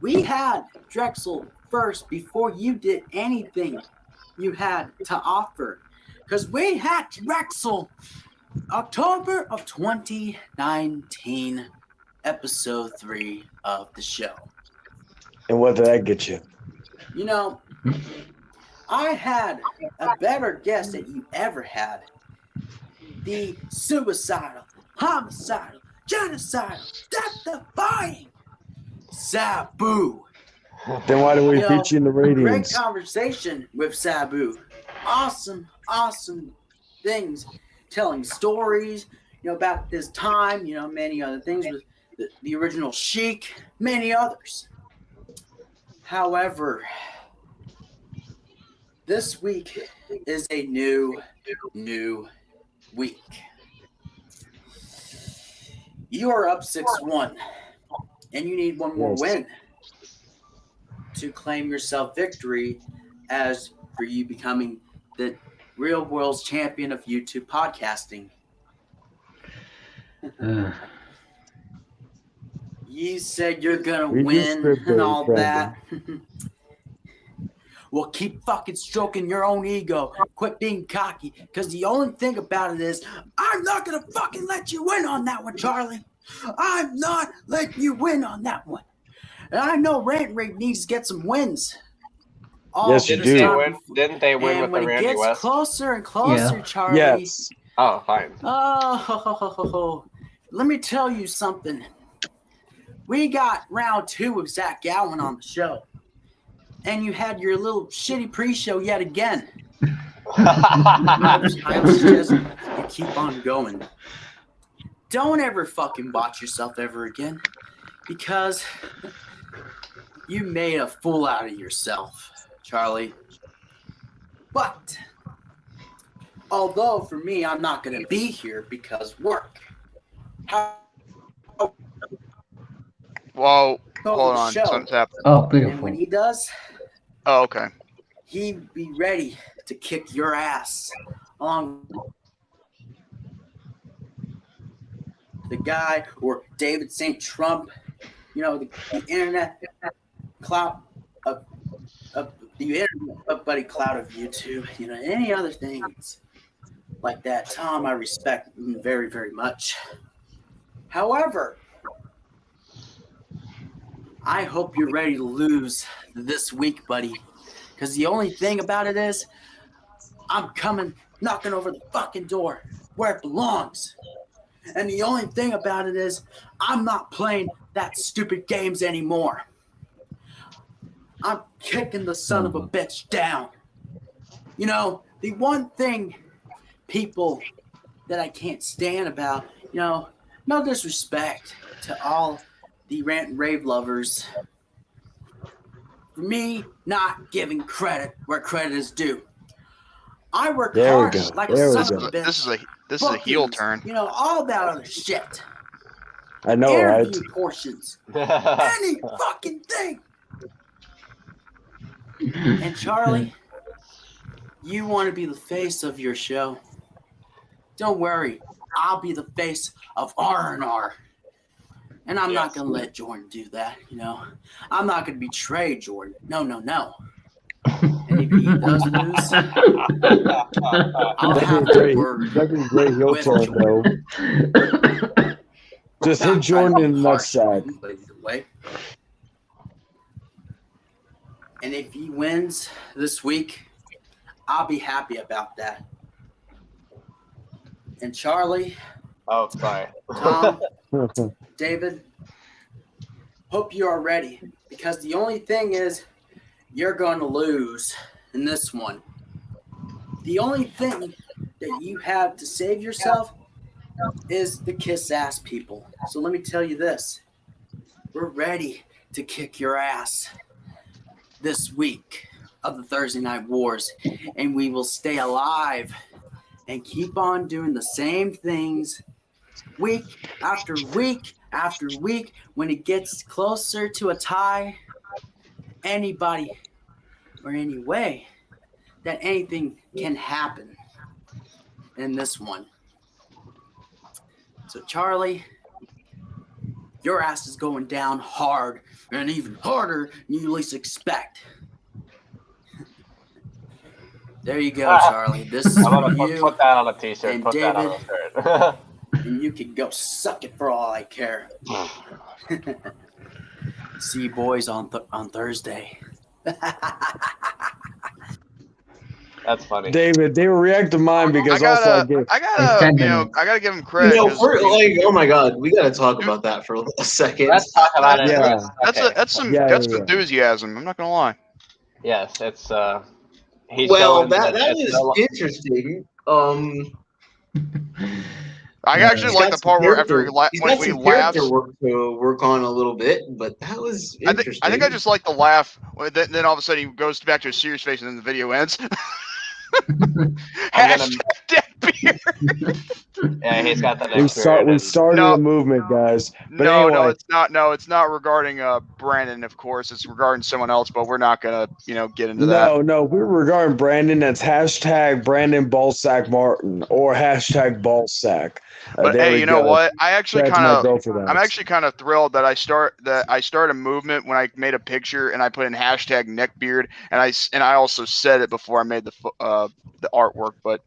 Speaker 7: We had Drexel first before you did anything you had to offer. Because we had Drexel October of 2019, episode 3 of the show.
Speaker 4: And what did that get you?
Speaker 7: You know, I had a better guess that you ever had. The suicidal, homicidal, genocidal, death-defying Sabu.
Speaker 4: Then why do we
Speaker 7: You know,
Speaker 4: feature in the
Speaker 7: Great
Speaker 4: ratings?
Speaker 7: conversation with Sabu. Awesome things. Telling stories, about his time, many other things with the original Sheik, many others. However, this week is a new week. You are up 6-1, and you need one more
Speaker 4: Yes.
Speaker 7: win to claim yourself victory as for you becoming the real world's champion of YouTube podcasting. You said you're gonna
Speaker 4: Read your
Speaker 7: win
Speaker 4: script,
Speaker 7: and all
Speaker 4: Brandon.
Speaker 7: that. Well, keep fucking stroking your own ego. Quit being cocky, because the only thing about it is, I'm not gonna fucking let you win on that one, Charlie. I'm not letting you win on that one. And I know Rant Rate needs to get some wins. all
Speaker 4: Yes, you
Speaker 7: this
Speaker 4: do.
Speaker 7: time.
Speaker 5: Didn't they win
Speaker 7: And
Speaker 5: with
Speaker 7: when
Speaker 5: the
Speaker 7: it
Speaker 5: Randy
Speaker 7: gets
Speaker 5: West?
Speaker 7: closer and closer,
Speaker 1: Yeah.
Speaker 7: Charlie.
Speaker 4: Yes.
Speaker 5: Oh, fine.
Speaker 7: Oh, let me tell you something. We got round 2 of Zach Gowen on the show, and you had your little shitty pre-show yet again. I would suggest you keep on going. Don't ever fucking watch yourself ever again, because you made a fool out of yourself, Charlie. But although for me, I'm not going to be here because work. How
Speaker 2: Whoa,
Speaker 7: over
Speaker 2: hold
Speaker 7: the
Speaker 2: on,
Speaker 7: show,
Speaker 2: something's happening.
Speaker 1: Oh,
Speaker 7: and when
Speaker 1: beautiful.
Speaker 7: he does,
Speaker 2: Oh, okay.
Speaker 7: he'd be ready to kick your ass along the guy or David St. Trump, the internet clout of the internet buddy clout of YouTube, any other things like that. Tom, I respect very, very much. However, I hope you're ready to lose this week, buddy. Because the only thing about it is, I'm coming, knocking over the fucking door where it belongs. And the only thing about it is, I'm not playing that stupid games anymore. I'm kicking the son of a bitch down. The one thing people that I can't stand about, no disrespect to all the rant and rave lovers, for me not giving credit where credit is due. I work
Speaker 4: There we
Speaker 7: hard
Speaker 4: go.
Speaker 7: like
Speaker 4: There
Speaker 7: a
Speaker 4: we
Speaker 7: son
Speaker 4: go.
Speaker 7: of a bitch.
Speaker 2: This is a heel
Speaker 7: Bookings,
Speaker 2: turn.
Speaker 7: all that other shit.
Speaker 4: I know, right?
Speaker 7: Interview portions. Any fucking thing. And Charlie, you want to be the face of your show. Don't worry. I'll be the face of R&R. And I'm not going to let Jordan do that, I'm not going to betray Jordan. No. And if he does lose, I'll have a word
Speaker 4: That'd be a great heel
Speaker 7: with
Speaker 4: turn, though.
Speaker 7: Jordan.
Speaker 4: Just
Speaker 7: Not
Speaker 4: hit
Speaker 7: trying
Speaker 4: Jordan
Speaker 7: to
Speaker 4: in
Speaker 7: be
Speaker 4: the
Speaker 7: harsh
Speaker 4: nutsack.
Speaker 7: on him, but either way. And if he wins this week, I'll be happy about that. And Charlie,
Speaker 5: Oh, sorry.
Speaker 7: Tom, David, hope you are ready, because the only thing is you're going to lose in this one. The only thing that you have to save yourself is the kiss ass people. So let me tell you this. We're ready to kick your ass this week of the Thursday Night Wars, and we will stay alive and keep on doing the same things week after week after week. When it gets closer to a tie, anybody or any way that anything can happen in this one. So Charlie, your ass is going down hard, and even harder than you least expect. There you go, Charlie. This is
Speaker 5: I'm
Speaker 7: for
Speaker 5: gonna
Speaker 7: you.
Speaker 5: put that on a t-shirt.
Speaker 7: And
Speaker 5: Put that on a shirt.
Speaker 7: And you can go suck it for all I care. See you boys on Thursday.
Speaker 5: That's funny.
Speaker 4: David, they react to mine because
Speaker 2: I
Speaker 4: also
Speaker 2: gotta,
Speaker 4: I
Speaker 2: I gotta give him credit. 'cause,
Speaker 6: Oh my god, we gotta talk about that for a second.
Speaker 5: Let's talk about it.
Speaker 4: Yeah.
Speaker 2: That's some
Speaker 4: Yeah,
Speaker 2: that's
Speaker 4: yeah.
Speaker 2: enthusiasm. I'm not gonna lie.
Speaker 5: Yes, it's he's
Speaker 6: Well,
Speaker 5: showing
Speaker 6: that
Speaker 5: it's
Speaker 6: is
Speaker 5: no-
Speaker 6: interesting.
Speaker 2: I actually
Speaker 6: He's
Speaker 2: like
Speaker 6: got
Speaker 2: the
Speaker 6: some
Speaker 2: part where after
Speaker 6: character- he's
Speaker 2: when
Speaker 6: got
Speaker 2: he
Speaker 6: some
Speaker 2: laughs.
Speaker 6: character work to work on a little bit, but that was interesting.
Speaker 2: I think I just like the laugh. Then all of a sudden he goes back to a serious face, and then the video ends. Hashtag dead beer.
Speaker 5: Yeah, he's got the
Speaker 4: we
Speaker 5: next period.
Speaker 4: we started
Speaker 2: No.
Speaker 4: a movement, guys. But
Speaker 2: No,
Speaker 4: anyway,
Speaker 2: it's not. No, it's not regarding Brandon. Of course, it's regarding someone else. But we're not gonna, get into that.
Speaker 4: no, we're regarding Brandon. That's hashtag Brandon Ballsack Martin or hashtag Ballsack.
Speaker 2: But
Speaker 4: there
Speaker 2: hey,
Speaker 4: we
Speaker 2: you know
Speaker 4: go.
Speaker 2: what? I actually
Speaker 4: That's
Speaker 2: kind
Speaker 4: my
Speaker 2: of.
Speaker 4: goal for that.
Speaker 2: I'm actually kind of thrilled that I start a movement when I made a picture and I put in hashtag neckbeard, and I also said it before I made the artwork. But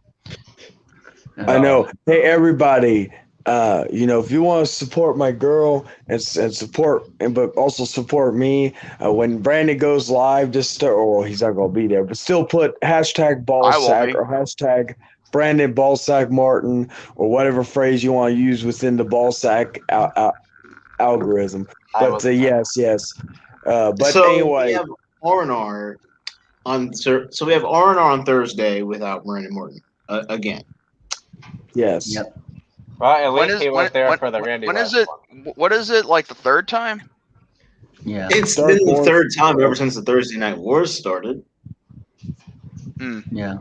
Speaker 4: I know. Hey, everybody, if you want to support my girl and support, but also support me, when Brandon goes live, just start. Well, he's not gonna be there, but still put hashtag
Speaker 2: I will
Speaker 4: ballsack
Speaker 2: be.
Speaker 4: or hashtag Brandon Ballsack Martin or whatever phrase you want to use within the ballsack algorithm.
Speaker 5: I
Speaker 4: But
Speaker 5: will.
Speaker 4: yes. But
Speaker 6: So we
Speaker 4: anyway,
Speaker 6: have R&R so we have R&R on Thursday without Brandon Morton again.
Speaker 4: yes,
Speaker 1: Yep.
Speaker 5: Well, at
Speaker 2: When
Speaker 5: least
Speaker 2: is
Speaker 5: he was there for the Randy
Speaker 2: when is
Speaker 5: West
Speaker 2: it?
Speaker 5: one.
Speaker 2: What is it? Like the third time?
Speaker 1: Yeah.
Speaker 6: It's
Speaker 4: third,
Speaker 6: been the
Speaker 4: fourth.
Speaker 6: third time ever since the Thursday Night Wars started.
Speaker 1: Yeah.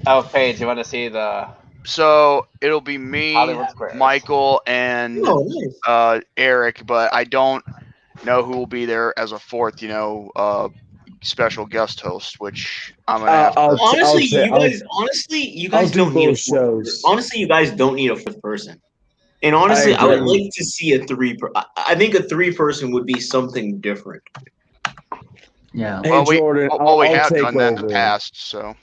Speaker 5: Oh, Paige, you want to see the
Speaker 2: So it'll be me,
Speaker 5: Hollywood Squares?
Speaker 2: Michael, and
Speaker 6: Oh, nice.
Speaker 2: Eric, but I don't know who will be there as a fourth. Special guest host, which I'm gonna have to.
Speaker 6: Honestly, you
Speaker 4: I'll
Speaker 6: guys
Speaker 4: do
Speaker 6: don't need a
Speaker 4: both
Speaker 6: fourth.
Speaker 4: shows.
Speaker 6: Honestly, you guys don't need a fourth person. And
Speaker 4: I
Speaker 6: honestly, I would
Speaker 4: agree.
Speaker 6: like to see a three. I think a 3-person would be something different.
Speaker 1: Yeah.
Speaker 4: Hey
Speaker 2: Well, we
Speaker 4: Jordan,
Speaker 2: well we
Speaker 4: I'll
Speaker 2: have
Speaker 4: take
Speaker 2: done that in the
Speaker 4: over.
Speaker 2: past, so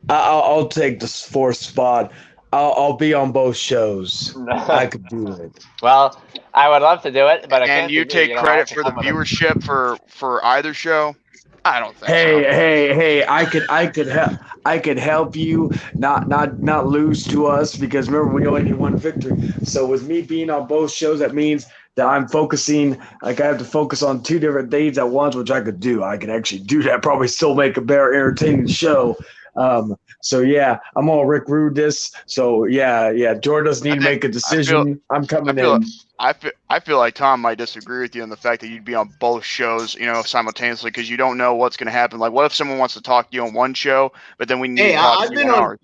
Speaker 4: I'll take the fourth spot. I'll be on both shows. I could do it.
Speaker 5: Well, I would love to do it, but I
Speaker 2: and
Speaker 5: can't.
Speaker 2: you
Speaker 5: be
Speaker 2: take
Speaker 5: you know, I
Speaker 2: credit
Speaker 5: have to
Speaker 2: for the
Speaker 5: come with a-
Speaker 2: viewership for either show. I don't think
Speaker 4: Hey,
Speaker 2: so.
Speaker 4: hey! I could help you not lose to us because remember we only need one victory. So with me being on both shows, that means that I'm focusing. Like I have to focus on two different things at once, which I could do. I could actually do that. Probably still make a better entertaining show. So yeah, I'm gonna Rick Rude this. So yeah. Jordan doesn't need to make a
Speaker 2: I feel
Speaker 4: decision. I'm
Speaker 2: I
Speaker 4: coming
Speaker 2: feel
Speaker 4: in.
Speaker 2: I feel like Tom might disagree with you on the fact that you'd be on both shows, simultaneously because you don't know what's going to happen. Like, what if someone wants to talk to you on one show, but then we need to talk to you on ours?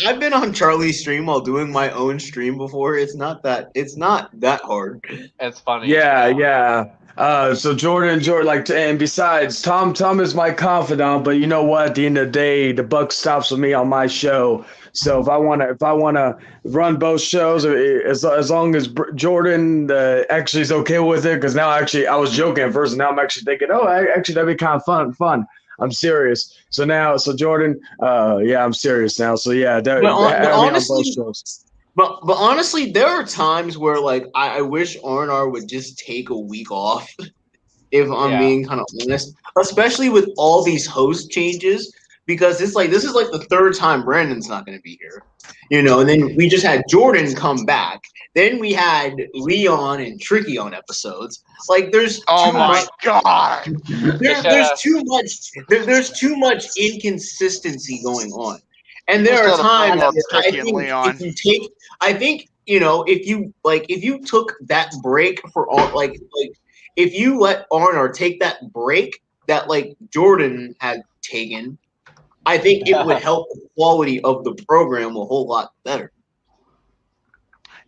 Speaker 6: I've been on Charlie's stream while doing my own stream before. It's not that hard.
Speaker 5: It's funny.
Speaker 4: Yeah. So Jordan, like, and besides, Tom is my confidant, but you know what? At the end of the day, the buck stops with me on my show. So if I wanna run both shows, as long as Jordan actually is okay with it, because now actually I was joking at first, and now I'm actually thinking, actually that'd be kind of fun. I'm serious. So Jordan, I'm serious now. So yeah,
Speaker 6: But
Speaker 4: have me on both
Speaker 6: honestly,
Speaker 4: shows.
Speaker 6: but honestly, there are times where like I wish R&R would just take a week off. If I'm being kind of honest, especially with all these host changes, because this is like the third time Brandon's not going to be here, And then we just had Jordan come back. Then we had Leon and Tricky on episodes. Like, there's
Speaker 2: Oh
Speaker 6: too
Speaker 2: my
Speaker 6: much.
Speaker 2: god!
Speaker 6: There's too much. There's too much inconsistency going on, and there are
Speaker 2: Let's let him
Speaker 6: times
Speaker 2: blow up
Speaker 6: where I
Speaker 2: Tricky and
Speaker 6: think
Speaker 2: Leon.
Speaker 6: if you took that break for all like if you let R&R take that break that like Jordan had taken, I think it would help the quality of the program a whole lot better.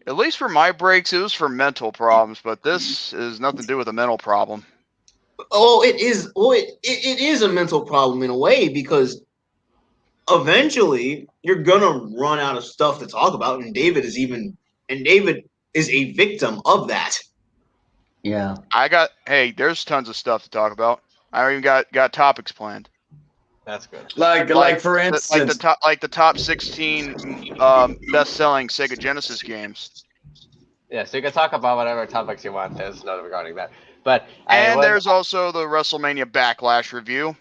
Speaker 2: At least for my breaks, it was for mental problems, but this is nothing to do with a mental problem.
Speaker 6: Oh, it is. Well, it is a mental problem in a way because eventually you're gonna run out of stuff to talk about, and David is a victim of that.
Speaker 1: Yeah.
Speaker 2: There's tons of stuff to talk about. I even got topics planned.
Speaker 5: That's good.
Speaker 4: Like for instance,
Speaker 2: the top 16 best-selling Sega Genesis games.
Speaker 5: Yeah, so you can talk about whatever topics you want. There's nothing regarding that. But
Speaker 2: there's also the WrestleMania Backlash review.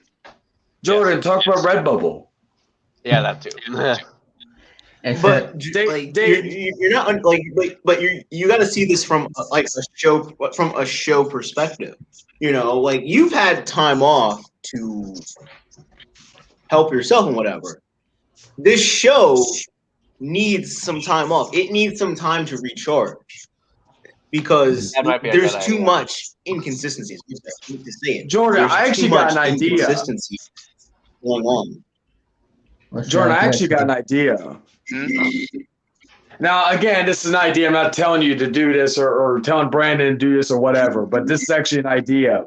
Speaker 4: Jordan, talk about Redbubble.
Speaker 5: Yeah, that too.
Speaker 6: But you're not but you got to see this from a show perspective. Like you've had time off to help yourself and whatever. This show needs some time off. It needs some time to recharge because there's too much inconsistency. I hate to say it.
Speaker 4: Jordan,
Speaker 6: There's
Speaker 4: I actually got an idea.
Speaker 6: Inconsistency going on.
Speaker 4: Jordan, I actually got an idea.
Speaker 2: Mm-hmm.
Speaker 4: Now, again, this is an idea. I'm not telling you to do this or telling Brandon to do this or whatever, but this is actually an idea.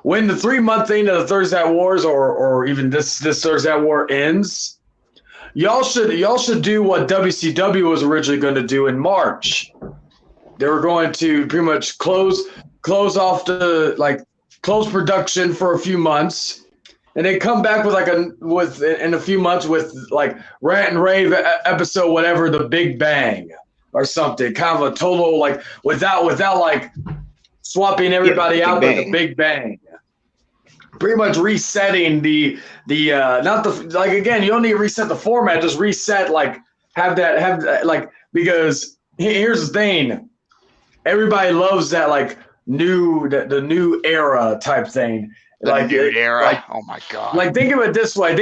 Speaker 4: When the 3-month thing of the Thursday Night Wars or even this Thursday Night War ends, y'all should do what WCW was originally going to do in March. They were going to pretty much close off close production for a few months,
Speaker 8: and then come back with in a few months with like rant and rave episode, whatever, the Big Bang or something, kind of a total like without like swapping everybody out, but the Big Bang. Pretty much resetting the not the like again. You don't need to reset the format. Just reset like have that like because here's the thing. Everybody loves that like the new era type thing.
Speaker 2: The nude era. Like, oh my god.
Speaker 8: Like think of it this way.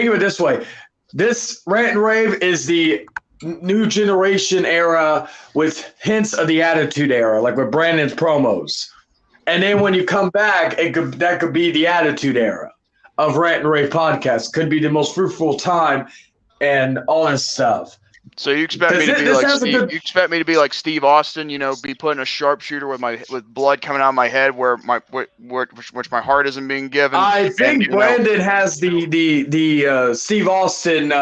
Speaker 8: This rant and rave is the new generation era with hints of the attitude era, like with Brandon's promos. And then when you come back, that could be the attitude era of Rant and Rave podcast. Could be the most fruitful time and all this stuff.
Speaker 2: So you expect me to be like Steve? You expect me to be like Steve Austin? You know, be putting a sharpshooter with blood coming out of my head where which my heart isn't being given.
Speaker 8: I think Brandon has the Steve Austin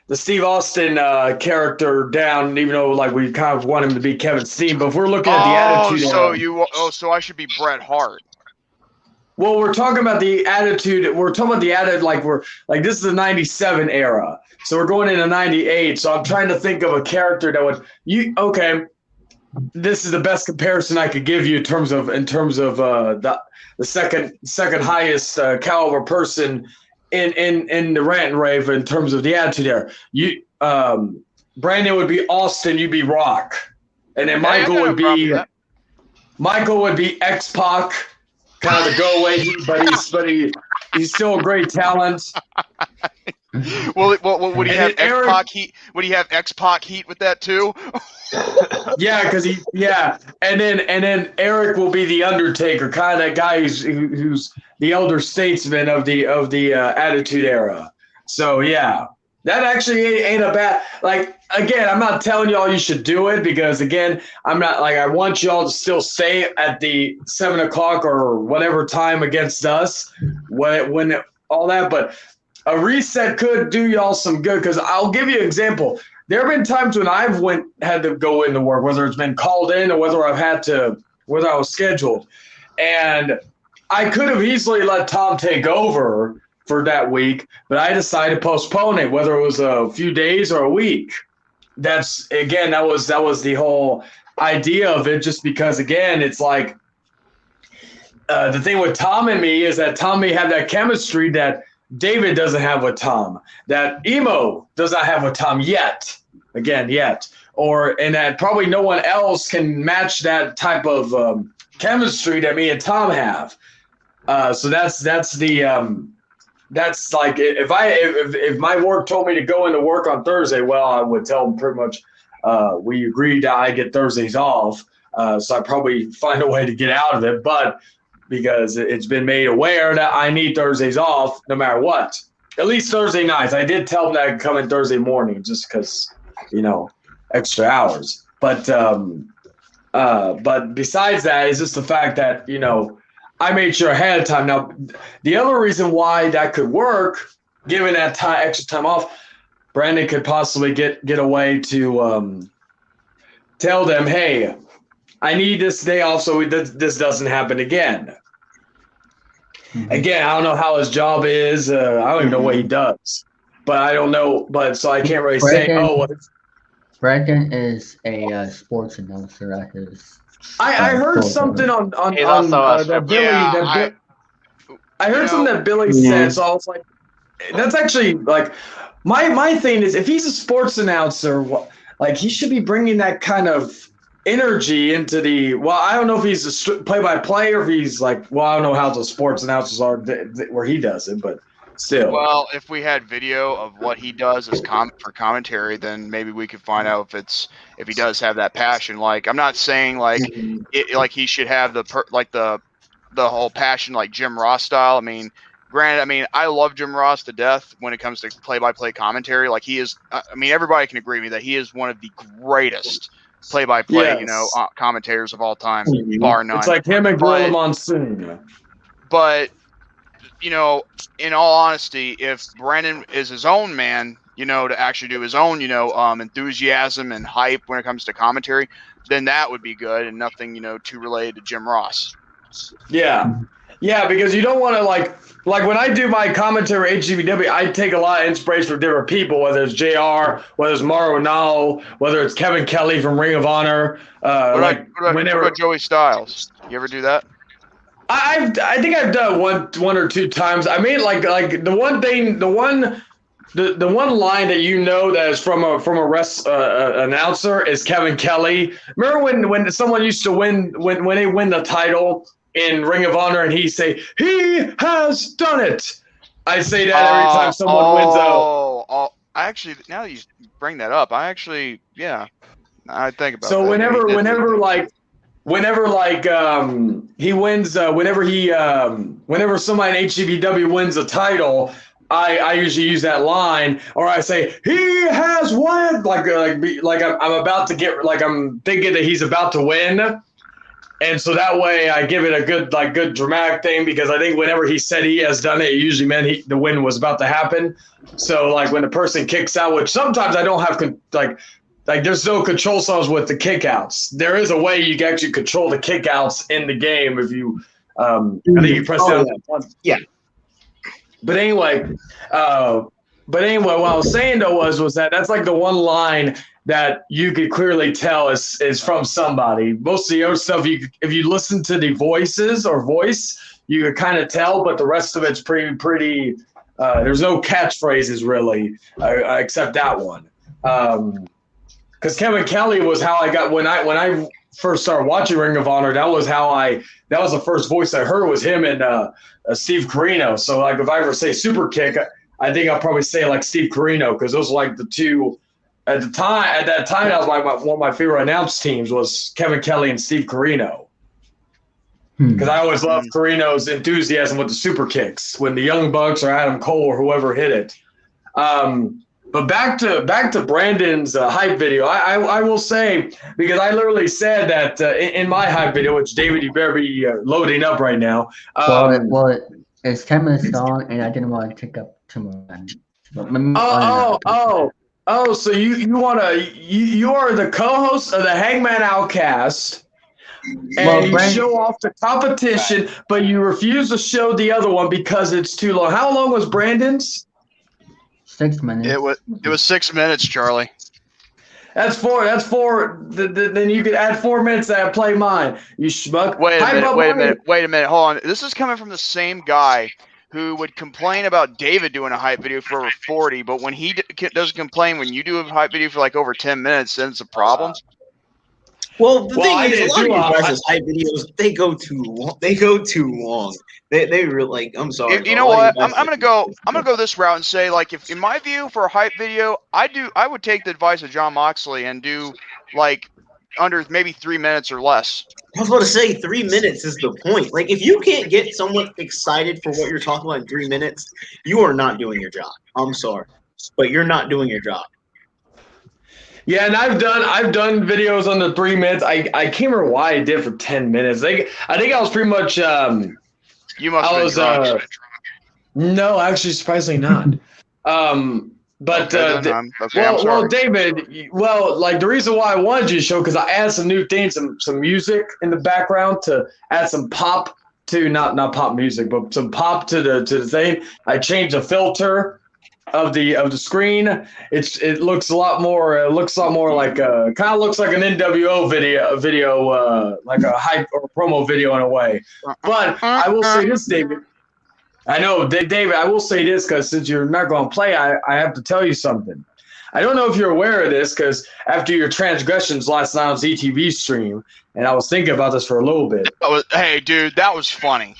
Speaker 8: the Steve Austin character down, even though like we kind of want him to be Kevin Steen. But if we're looking at the attitude,
Speaker 2: so I should be Bret Hart.
Speaker 8: Well, we're talking about the attitude. We're talking about the attitude. This is the '97 era, so we're going into '98. So I'm trying to think of a character that would okay. This is the best comparison I could give you in terms of the second highest caliber person in the rant and rave in terms of the attitude there. Brandon would be Austin, you'd be Rock, and then Michael would be X-Pac, kind of the go away, but he's still a great talent.
Speaker 2: Well, would he have X-Pac heat? Would he have X-Pac heat with that too?
Speaker 8: Yeah, and then Eric will be the Undertaker, kind of that guy who's the elder statesman of the Attitude Era. So yeah, that actually ain't a bad. Like again, I'm not telling y'all you should do it because again, I'm not like I want y'all to still stay at the 7 o'clock or whatever time against us when all that, but. A reset could do y'all some good because I'll give you an example. There have been times when I've had to go into work, whether it's been called in or whether I was scheduled. And I could have easily let Tom take over for that week, but I decided to postpone it, whether it was a few days or a week. That was the whole idea of it, just because again, it's like the thing with Tom and me is that Tom may have that chemistry that David doesn't have with Tom, that Emo does not have with Tom yet, and that probably no one else can match that type of chemistry that me and Tom have. So that's like if my work told me to go into work on Thursday, well, I would tell them pretty much we agreed that I get Thursdays off, so I probably find a way to get out of it, but. Because it's been made aware that I need Thursdays off no matter what. At least Thursday nights. I did tell them that I could come in Thursday morning just because, extra hours. But besides that, it's just the fact that, I made sure ahead of time. Now, the other reason why that could work, given that extra time off, Brandon could possibly get away to tell them, hey, I need this day off so this doesn't happen again. Mm-hmm. Again, I don't know how his job is. I don't even know what he does. But I don't know. But so I can't really say.
Speaker 1: Brandon is a sports announcer at his.
Speaker 8: I heard something on that Billy. I heard something that Billy said. So I was like, that's actually like my thing is if he's a sports announcer, like he should be bringing that kind of energy into I don't know if he's a play-by-play or if he's like, I don't know how the sports announcers are where he does it, but still.
Speaker 2: Well, if we had video of what he does as for commentary, then maybe we could find out if he does have that passion. Like, I'm not saying like he should have the whole passion like Jim Ross style. I mean, granted, I love Jim Ross to death when it comes to play-by-play commentary. Like he is, everybody can agree with me that he is one of the greatest play-by-play, commentators of all time, bar none.
Speaker 8: It's like him and Gorilla Monsoon.
Speaker 2: But, in all honesty, if Brandon is his own man, to actually do his own, enthusiasm and hype when it comes to commentary, then that would be good and nothing, too related to Jim Ross.
Speaker 8: Yeah, yeah, because you don't want to like when I do my commentary HGBW, I take a lot of inspiration from different people, whether it's JR, whether it's Mauro Ranallo, whether it's Kevin Kelly from Ring of Honor.
Speaker 2: What about Joey Styles? You ever do that?
Speaker 8: I think I've done one or two times. I mean, like the one line that that is from a announcer is Kevin Kelly. Remember when someone used to when they win the title in Ring of Honor and he say he has done it. I say that every time someone wins out.
Speaker 2: I actually, now that you bring that up, I think about that.
Speaker 8: So whenever he wins, whenever somebody in HGBW wins a title, I usually use that line, or I say he has won, like I'm about to get, like I'm thinking that he's about to win, and so that way I give it a good dramatic thing, because I think whenever he said he has done it, it usually meant the win was about to happen. So like when the person kicks out, which sometimes I don't have like there's no control zones with the kickouts. There is a way you can actually control the kickouts in the game if you I think you press down that one.
Speaker 6: Yeah.
Speaker 8: But anyway, what I was saying though was that that's like the one line that you could clearly tell is from somebody. Most of the other stuff, if you listen to the voice, you could kind of tell, but the rest of it's pretty. There's no catchphrases really, except that one. Because Kevin Kelly was how I got when I first started watching Ring of Honor. That was the first voice I heard was him and Steve Corino. So like if I ever say super kick, I think I'll probably say like Steve Corino, because those were like the two at that time. That was one of my favorite announced teams was Kevin Kelly and Steve Corino. Because I always loved Corino's enthusiasm with the super kicks when the Young Bucks or Adam Cole or whoever hit it. But back to Brandon's hype video, I will say, because I literally said that in my hype video, which David, you better be loading up right now.
Speaker 1: Well, it's 10 minutes long, and I didn't want to take up too much time.
Speaker 8: So you are the co-host of the Hangman Outcast, and you show off the competition, but you refuse to show the other one because it's too long. How long was Brandon's?
Speaker 1: 6 minutes.
Speaker 2: It was 6 minutes, Charlie.
Speaker 8: That's four. Then you could add 4 minutes that I play mine. You schmuck.
Speaker 2: Wait a minute. Hold on. This is coming from the same guy who would complain about David doing a hype video for over 40, but when he doesn't complain when you do a hype video for like over 10 minutes, then it's a problem.
Speaker 6: Well, the thing is, a lot of you guys' hype videos, they go too long. They really, like, I'm sorry.
Speaker 2: You know what? I'm gonna go this route and say, like, if in my view for a hype video, I would take the advice of John Moxley and do like under maybe 3 minutes or less.
Speaker 6: I was about to say 3 minutes is the point. Like, if you can't get someone excited for what you're talking about in 3 minutes, you are not doing your job. I'm sorry, but you're not doing your job.
Speaker 8: Yeah, and I've done videos under 3 minutes. I can't remember why I did for 10 minutes. I think I was pretty much.
Speaker 2: You must have been drunk.
Speaker 8: No, actually, surprisingly not. But David, like the reason why I wanted you to show, because I added some new things, some music in the background to add some pop to not pop music, but some pop to the thing. I changed the filter of the screen. It looks a lot more. Like kind of looks like an NWO video, like a hype or promo video in a way. But I will say this, David. I know, David. I will say this because since you're not going to play, I have to tell you something. I don't know if you're aware of this because after your transgressions last night on ZTV stream, and I was thinking about this for a little bit.
Speaker 2: Hey, dude, that was funny.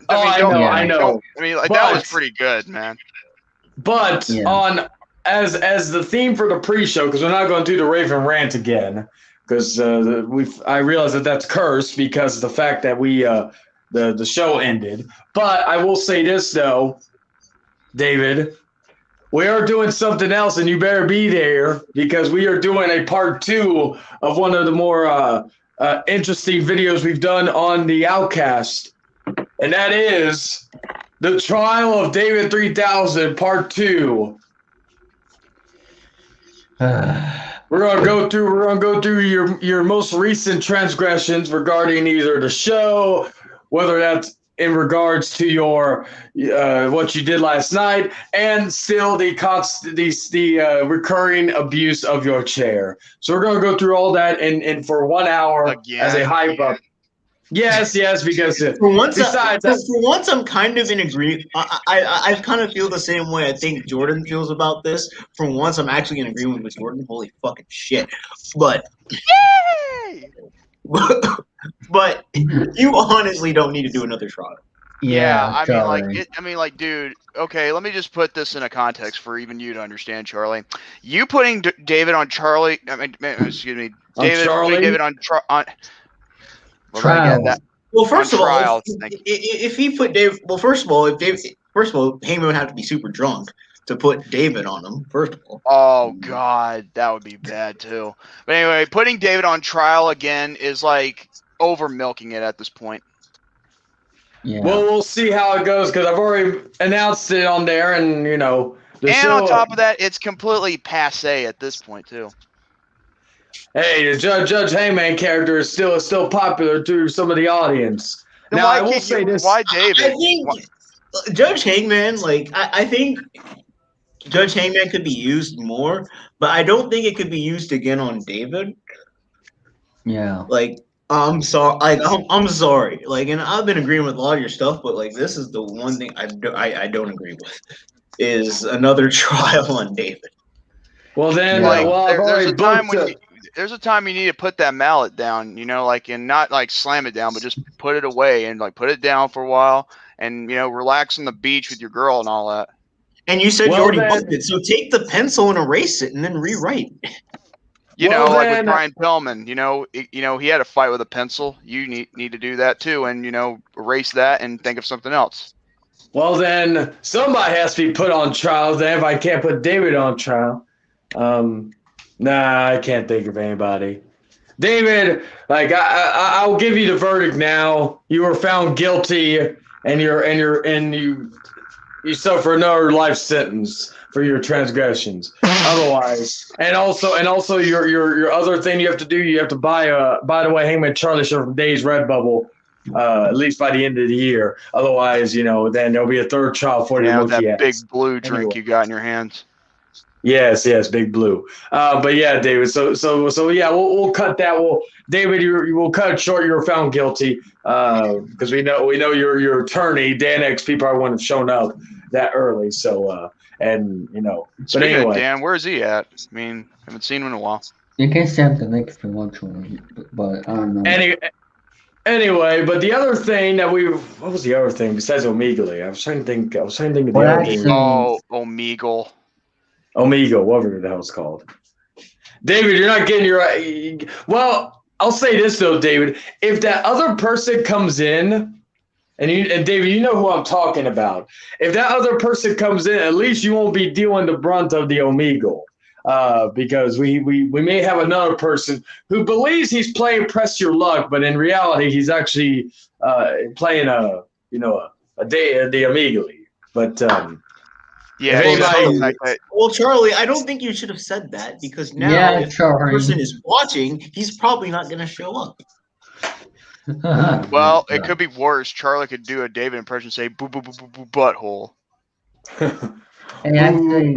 Speaker 8: I know.
Speaker 2: That was pretty good, man.
Speaker 8: But on as the theme for the pre-show, because we're not going to do the Raven rant again, because I realize that that's cursed because of the fact that we the show ended. But I will say this though, David, we are doing something else, and you better be there because we are doing a part 2 of one of the more interesting videos we've done on the Outcast, and that is the trial of David 3000 part 2. We're gonna go through your most recent transgressions regarding either the show whether that's in regards to your what you did last night, and still the recurring abuse of your chair. So we're gonna go through all that in for 1 hour as a
Speaker 2: Again.
Speaker 8: hype up. Yes, because
Speaker 6: For once,
Speaker 8: besides,
Speaker 6: for once, I'm kind of in agreement. I kind of feel the same way I think Jordan feels about this. For once, I'm actually in agreement with Jordan. Holy fucking shit! But
Speaker 2: Yay!
Speaker 6: but you honestly don't need to do another trial.
Speaker 2: Yeah, I mean,
Speaker 1: Charlie.
Speaker 2: dude. Okay, let me just put this in a context for even you to understand, Charlie. You putting David on Charlie. I mean, excuse me,
Speaker 8: On
Speaker 2: David
Speaker 8: Charlie?
Speaker 2: putting David on We're gonna
Speaker 1: Trial.
Speaker 2: get that
Speaker 6: Well, first
Speaker 2: on
Speaker 6: of all,
Speaker 2: trial.
Speaker 6: if he put Dave, well, first of all, Heyman would have to be super drunk to put David on him. First of all.
Speaker 2: Oh God, that would be bad too. But anyway, putting David on trial again is like over milking it at this point.
Speaker 1: Yeah.
Speaker 8: Well, we'll see how it goes because I've already announced it on there, and
Speaker 2: And on top of that, it's completely passe at this point too.
Speaker 8: Hey, the Judge Hangman character is still popular to some of the audience.
Speaker 2: Then
Speaker 8: Now
Speaker 2: why
Speaker 8: I will
Speaker 2: can't
Speaker 8: say
Speaker 2: you?
Speaker 8: this:
Speaker 2: Why David?
Speaker 6: I think Judge Hangman, like I think Judge Hangman could be used more, but I don't think it could be used again on David.
Speaker 1: Yeah.
Speaker 6: Like I'm sorry, I'm sorry. Like, and I've been agreeing with a lot of your stuff, but like this is the one thing I don't agree with is another trial on David.
Speaker 8: Well, then,
Speaker 1: Yeah.
Speaker 8: I've
Speaker 2: There's
Speaker 8: already
Speaker 2: a time
Speaker 8: booked.
Speaker 2: when there's a time you need to put that mallet down, like, and not like slam it down, but just put it away and like put it down for a while and relax on the beach with your girl and all that.
Speaker 6: And you said you
Speaker 8: Well,
Speaker 6: already
Speaker 8: then-
Speaker 6: booked it, so take the pencil and erase it, and then rewrite.
Speaker 2: Like with Brian Pillman, he had a fight with a pencil. You need to do that too, and erase that and think of something else.
Speaker 8: Well, then somebody has to be put on trial. Then if I can't put David on trial, nah, I can't think of anybody. David, like I'll give you the verdict now. You were found guilty, and you suffer another life sentence for your transgressions. Otherwise, and also your other thing you have to do, you have to buy the way, Hangman Charlie shirt from Dave's Redbubble, at least by the end of the year. Otherwise, then there'll be a third trial for your monkey
Speaker 2: that
Speaker 8: ass.
Speaker 2: big blue drink you got in your hands.
Speaker 8: Yes, Big Blue. But yeah, David. So yeah, we'll cut that. David, you will cut it short. You were found guilty because we know your attorney, Dan X. People wouldn't have shown up that early. So But
Speaker 2: Speaking
Speaker 8: anyway,
Speaker 2: of Dan, where is he at? I mean, haven't seen him in a while.
Speaker 1: You can send the link if you want to, but I don't know.
Speaker 8: Anyway, but the other thing that what was the other thing besides Omegle? I was trying to think of the
Speaker 1: Well,
Speaker 8: other
Speaker 1: actually-
Speaker 8: thing.
Speaker 2: Oh, Omegle.
Speaker 8: Omega, whatever the hell it's called. David, you're not getting your. Well, I'll say this though, David. If that other person comes in, and David, you know who I'm talking about. If that other person comes in, at least you won't be dealing the brunt of the Omegle, because we may have another person who believes he's playing Press Your Luck, but in reality, he's actually playing the Omegle. But
Speaker 2: Yeah,
Speaker 6: Well, Charlie, I don't think you should have said that because now
Speaker 1: Yeah,
Speaker 6: if the
Speaker 1: Charlie.
Speaker 6: person is watching, he's probably not going to show up.
Speaker 2: Well, it could be worse. Charlie could do a David impression, say "boo boo boo boo boo butthole."
Speaker 1: And actually,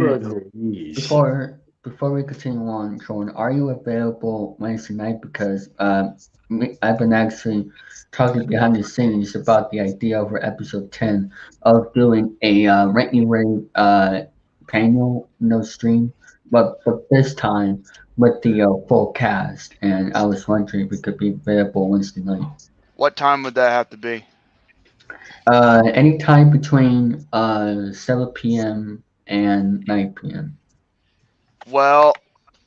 Speaker 1: before we continue on, Sean, are you available Wednesday night? Because I've been actually talking behind the scenes about the idea for episode 10 of doing a Rent Ray panel stream, but this time with the full cast. And I was wondering if it could be available Wednesday night.
Speaker 2: What time would that have to be?
Speaker 1: Anytime between 7 p.m. and 9 p.m.
Speaker 2: Well,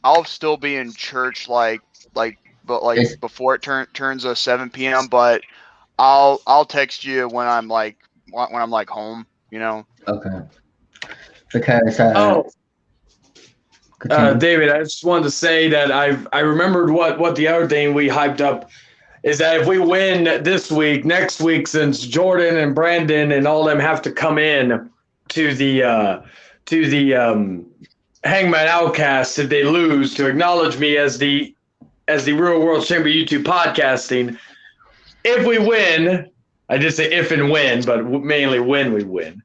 Speaker 2: I'll still be in church
Speaker 1: It's-
Speaker 2: before it turns 7 p.m. But I'll text you when I'm like home.
Speaker 1: Okay. Because
Speaker 8: David, I just wanted to say that I remembered what the other thing we hyped up is that if we win this week, next week, since Jordan and Brandon and all them have to come in to the Hangman Outcast if they lose to acknowledge me as the Real World Champion YouTube podcasting. If we win, I did say if and when, but mainly when we win.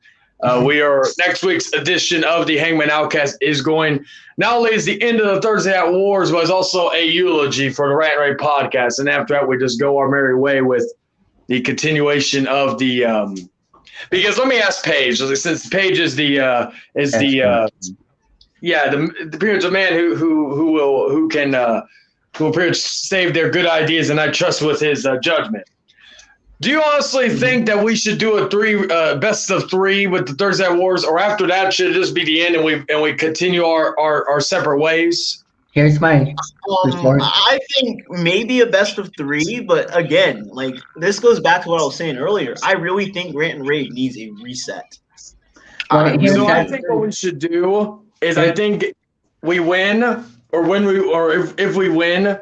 Speaker 8: We are next week's edition of the Hangman Outcast is going not only is the end of the Thursday at Wars, but it's also a eulogy for the Rant Ray podcast. And after that, we just go our merry way with the continuation of the. Because let me ask Paige, since Paige is the pretty much a man who can pretty much save their good ideas, and I trust with his judgment. Do you honestly think that we should do a best of three with the Thursday Night Wars, or after that should it just be the end and we continue our separate ways?
Speaker 1: Here's my
Speaker 6: I think maybe a best of three, but again, like this goes back to what I was saying earlier. I really think Rant and Rave needs a reset.
Speaker 8: I think what we should do is I think we win, or if we win,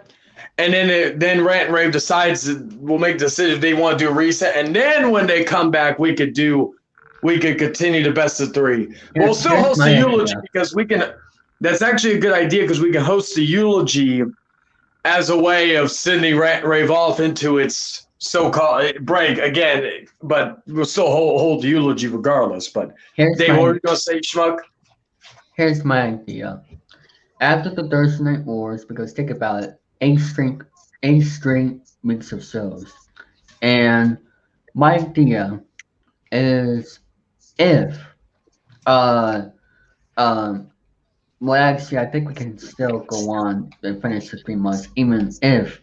Speaker 8: and then Rant and Rave decides we'll make the decision if they want to do a reset, and then when they come back, we could continue the best of three. We'll still host a eulogy because we can. That's actually a good idea because we can host the eulogy as a way of sending Rant and Rave off into its so-called break again, but we'll still hold the eulogy regardless. But Dave, what were you going to say, Schmuck?
Speaker 1: Here's my idea. After the Thursday Night Wars, because think about it, 8 straight weeks of shows. And my idea is if well, actually, I think we can still go on and finish the 3 months, even if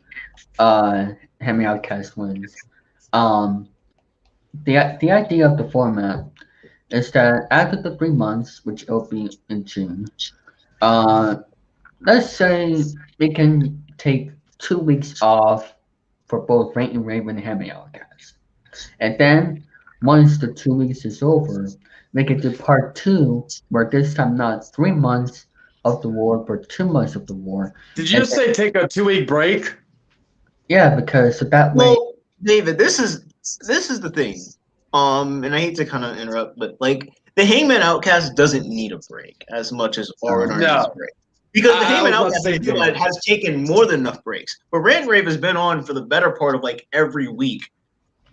Speaker 1: Hemi Outcast wins. The idea of the format is that after the 3 months, which will be in June, let's say we can take 2 weeks off for both Rant and Rave and Hemi Outcast. And then, once the 2 weeks is over, we can do part 2, where this time not 3 months of the war, but 2 months of the war.
Speaker 8: Did you just say take a 2-week break?
Speaker 1: Yeah, because so that way.
Speaker 6: Well, David, this is the thing. And I hate to kind of interrupt, but like the Hangman Outcast doesn't need a break as much as R&R needs a break. Because the Hangman Outcast has taken more than enough breaks. But Rant and Rave has been on for the better part of like every week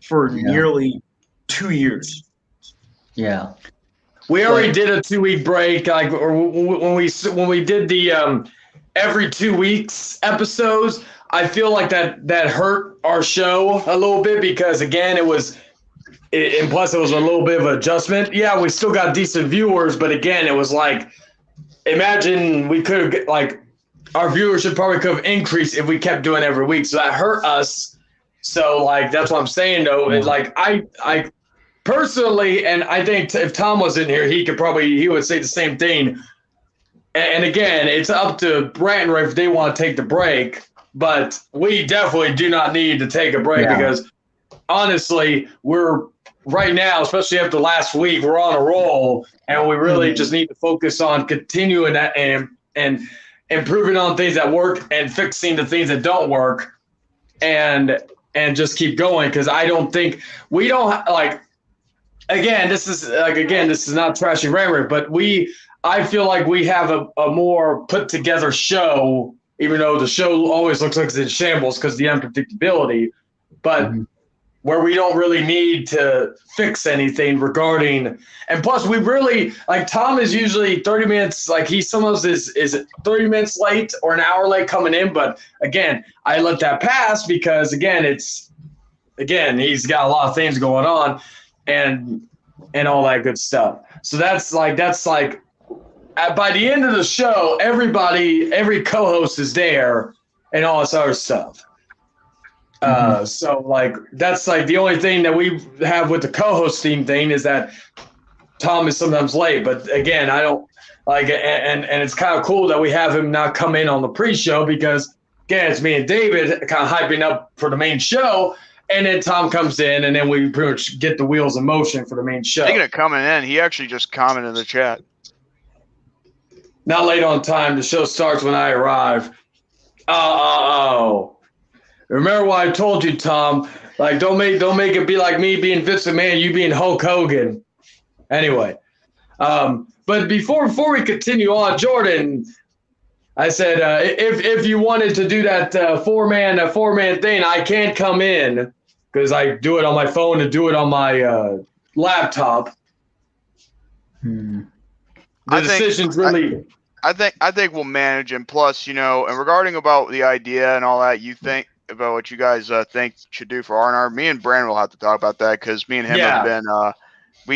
Speaker 6: for nearly 2 years.
Speaker 1: Yeah.
Speaker 8: We already did a 2-week break, like or when we did the every 2 weeks episodes. I feel like that hurt our show a little bit because again and plus it was a little bit of an adjustment. Yeah, we still got decent viewers, but again it was like imagine we could have like our viewership probably could have increased if we kept doing every week. So that hurt us. So like that's what I'm saying though. And like I personally, and I think if Tom was in here, he would say the same thing. And again, it's up to Rant and Rave if they want to take the break, but we definitely do not need to take a break because honestly, we're right now, especially after last week, we're on a roll, and we really just need to focus on continuing that and improving on things that work and fixing the things that don't work, and just keep going because I don't think we don't like. Again, this is not trashing Rant, but I feel like we have a more put together show, even though the show always looks like it's in shambles because of the unpredictability, but where we don't really need to fix anything regarding, and plus we really like Tom is usually 30 minutes, like he sometimes is 30 minutes late or an hour late coming in, but again, I let that pass because he's got a lot of things going on. And all that good stuff. So that's like by the end of the show, every co-host is there and all this other stuff. So like that's like the only thing that we have with the co-hosting thing is that Tom is sometimes late. But again, I don't like and it's kind of cool that we have him not come in on the pre-show because again, it's me and David kind of hyping up for the main show. And then Tom comes in, and then we pretty much get the wheels in motion for the main show.
Speaker 2: Speaking of coming in, he actually just commented in the chat.
Speaker 8: Not late on time. The show starts when I arrive. Oh. Remember what I told you, Tom? Like, don't make it be like me being Vince McMahon, you being Hulk Hogan. Anyway, but before we continue on, Jordan, I said if you wanted to do that four man thing, I can't come in. because I do it on my phone and do it on my laptop.
Speaker 1: Hmm.
Speaker 8: The decision's really.
Speaker 2: I think we'll manage, and plus, and regarding about the idea and all that, you think about what you guys think should do for R&R. Me and Brandon will have to talk about that because me and him have been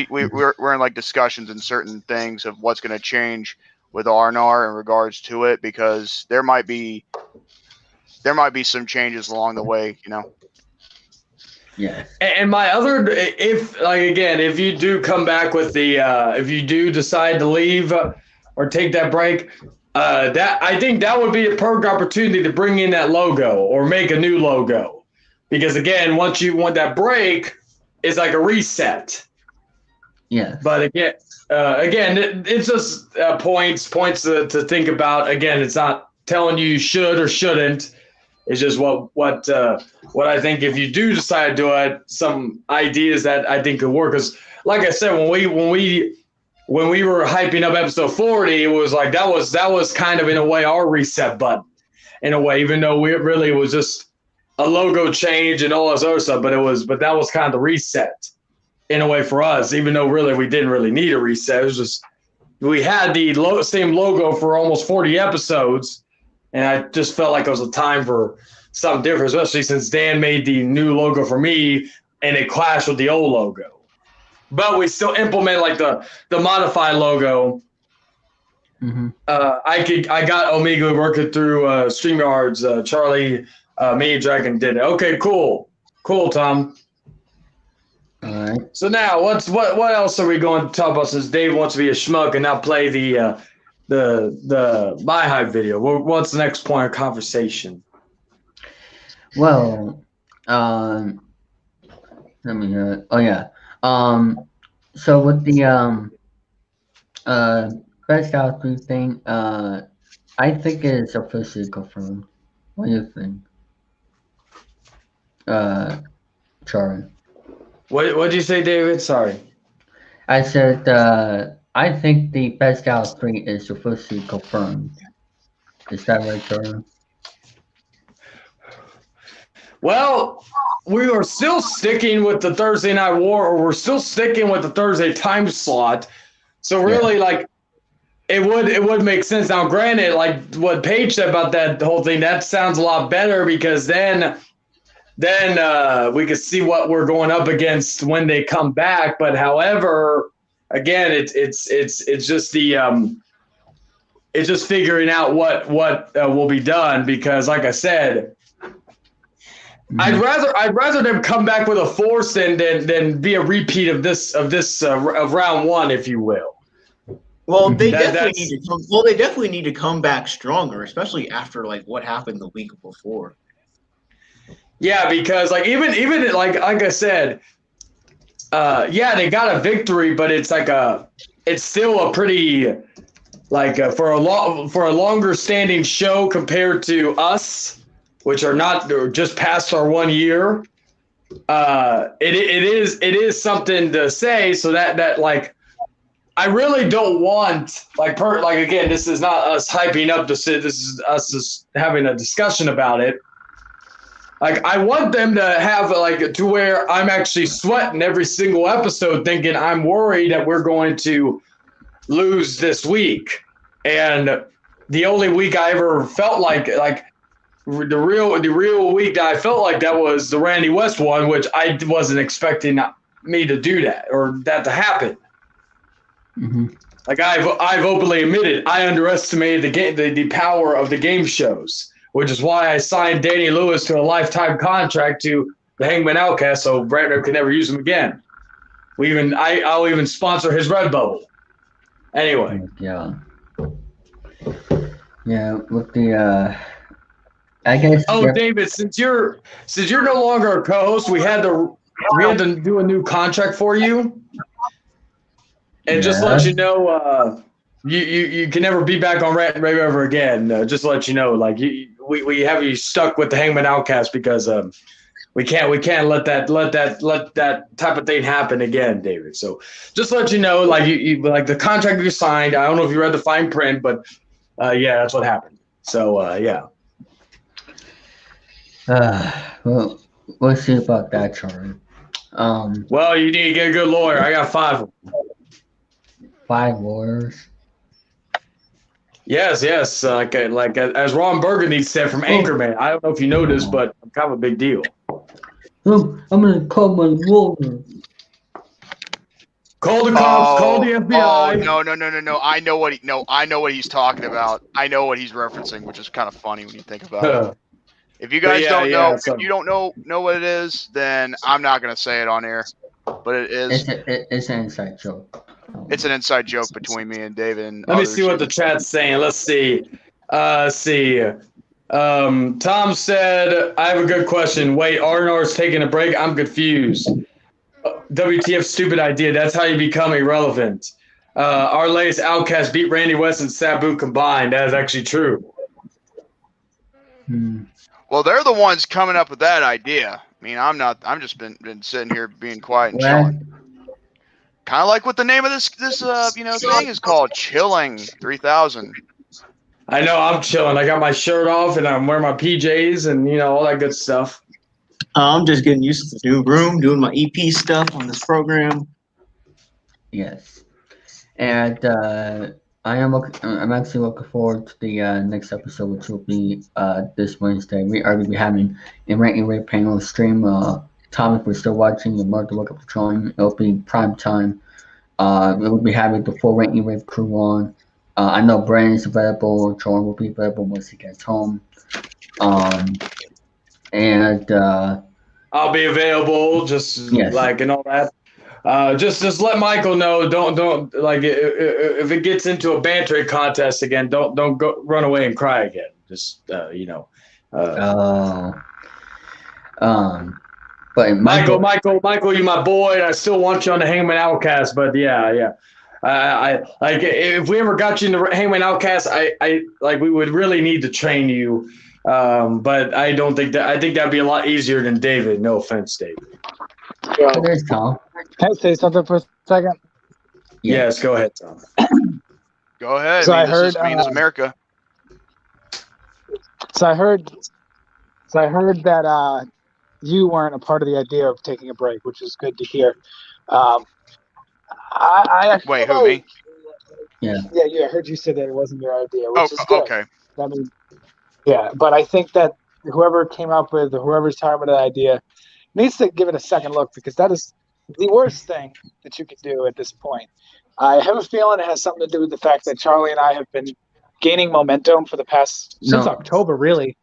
Speaker 2: we're in like discussions and certain things of what's going to change with R&R in regards to it, because there might be some changes along the way,
Speaker 1: Yes.
Speaker 8: And my other, if you do come back with if you do decide to leave or take that break, that I think that would be a perfect opportunity to bring in that logo or make a new logo, because again, once you want that break, it's like a reset.
Speaker 1: Yes.
Speaker 8: But again, it's just points to think about. Again, it's not telling you should or shouldn't. It's just what I think if you do decide to do it, some ideas that I think could work. Because like I said, when we were hyping up episode 40, it was like that was kind of in a way our reset button, in a way, even though it was just a logo change and all this other stuff. But that was kind of the reset in a way for us, even though really we didn't really need a reset. It was just we had the same logo for almost 40 episodes. And I just felt like it was a time for something different, especially since Dan made the new logo for me and it clashed with the old logo. But we still implement like the modified logo.
Speaker 1: Mm-hmm.
Speaker 8: I got Omega working through StreamYards. Charlie, me and Dragon did it. Okay, cool, Tom.
Speaker 1: All right.
Speaker 8: So now what else are we going to talk about, since Dave wants to be a schmuck and not play the MyHive video? What's the next point of conversation?
Speaker 1: Well, let me hear it. Oh yeah. So with the best out 3 thing, I think it is officially confirmed. What do you think, Charlie?
Speaker 8: What did you say, David? Sorry.
Speaker 1: I said I think the best out 3 is officially confirmed. Is that right, Charlie?
Speaker 8: Well, we are still sticking with the Thursday Night War, or we're still sticking with the Thursday time slot. So really, like, it would make sense. Now, granted, like what Paige said about that whole thing, that sounds a lot better, because then we could see what we're going up against when they come back. But however, again, it's just the it's just figuring out what will be done, because like I said, I'd rather them come back with a force than be a repeat of round 1, if you will.
Speaker 6: Well, they definitely need to come back stronger, especially after like what happened the week before.
Speaker 8: Yeah, because like even like I said, they got a victory, but it's like it's still a pretty for a longer standing show compared to us, which are not just past our 1 year. It is something to say. So that like, I really don't want again, this is not us hyping up this is us just having a discussion about it. Like, I want them to have to where I'm actually sweating every single episode, thinking I'm worried that we're going to lose this week. And the only week I ever felt like the real week that I felt like that was the Randy West one, which I wasn't expecting me to do that or that to happen.
Speaker 1: Mm-hmm.
Speaker 8: Like I've openly admitted I underestimated the power of the game shows, which is why I signed Danny Lewis to a lifetime contract to the Hangman Outcast, so Brandon can never use him again. I'll even sponsor his Redbubble. Anyway.
Speaker 1: Yeah. Yeah, with the I guess.
Speaker 8: Oh, David, since you're no longer a co-host, we had to do a new contract for you. And just to let you know, you can never be back on Rant and Rave ever again. Just to let you know, we have you stuck with the Hangman Outcast because we can't let that type of thing happen again, David. So just to let you know, you the contract you signed. I don't know if you read the fine print, but yeah, that's what happened. So yeah.
Speaker 1: Well, we'll see about that, Charlie.
Speaker 8: Well, you need to get a good lawyer. I got 5 of them.
Speaker 1: 5 lawyers.
Speaker 8: Yes. Like as Ron Burgundy said from Anchorman. I don't know if you know this, but I'm kind of a big deal.
Speaker 1: I'm gonna call my lawyer.
Speaker 8: Call the cops. Call the FBI.
Speaker 2: Oh no! I know what he's talking about. I know what he's referencing, which is kind of funny when you think about it. If you guys don't know, if you don't know what it is, then I'm not gonna say it on air. But it is.
Speaker 1: It's an inside joke.
Speaker 2: It's an inside joke between me and David. And
Speaker 8: let me see what the chat's saying. Let's see. Tom said, "I have a good question. Wait, R&R's taking a break. I'm confused. WTF, stupid idea. That's how you become irrelevant. Our latest Outcast beat Randy West and Sabu combined. That is actually true."
Speaker 2: Well, they're the ones coming up with that idea. I mean, I'm not. I'm just been sitting here being quiet and chilling. Kind of like what the name of this thing is called, Chilling3000.
Speaker 8: I know, I'm chilling. I got my shirt off and I'm wearing my PJs and all that good stuff.
Speaker 6: I'm just getting used to the new room, doing my EP stuff on this program.
Speaker 1: Yes, and I'm actually looking forward to the next episode, which will be this Wednesday. We are going to be having a Ranking Rave panel stream. Tom, if we're still watching, you're more to look up the drawing. It'll be prime time. We'll be having the full Ranking Rave crew on. I know Brandon's available. Jordan will be available once he gets home. And
Speaker 8: I'll be available, just like and all that. Just let Michael know. Don't like if it gets into a bantering contest again. Don't go run away and cry again. Just But Michael, you're my boy, and I still want you on the Hangman Outcast. But I like if we ever got you in the Hangman Outcast, I like we would really need to train you. But I don't think that. I think that'd be a lot easier than David. No offense, David.
Speaker 1: There's Tom.
Speaker 9: Can I say something for a second?
Speaker 8: Yes, go ahead, Tom.
Speaker 2: Go ahead.
Speaker 9: So
Speaker 2: This is America.
Speaker 9: So I heard that you weren't a part of the idea of taking a break, which is good to hear. I
Speaker 2: Wait, who, me?
Speaker 9: Yeah, I heard you say that it wasn't your idea, which is good.
Speaker 2: Okay.
Speaker 9: I mean, yeah, but I think that whoever's talking about that idea needs to give it a second look, because that is the worst thing that you could do at this point. I have a feeling it has something to do with the fact that Charlie and I have been gaining momentum for the past since October, really.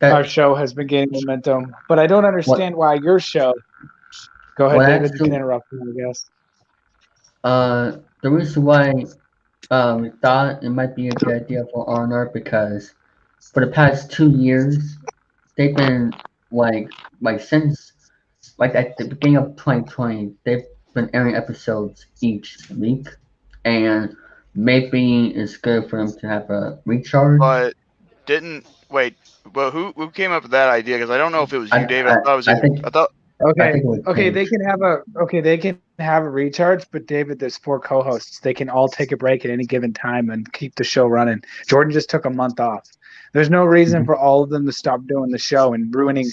Speaker 9: Our show has been gaining momentum, but I don't understand why your show. Go ahead, David. You can interrupt me, I guess.
Speaker 1: The reason why we thought it might be a good idea for R&R, because for the past 2 years they've been like since like at the beginning of 2020 they've been airing episodes each week, and maybe it's good for them to have a recharge.
Speaker 2: But who came up with that idea? Because I don't know if it was you, David.
Speaker 9: Okay, they can have a recharge, but David, there's 4 co-hosts. They can all take a break at any given time and keep the show running. Jordan just took a month off. There's no reason for all of them to stop doing the show and ruining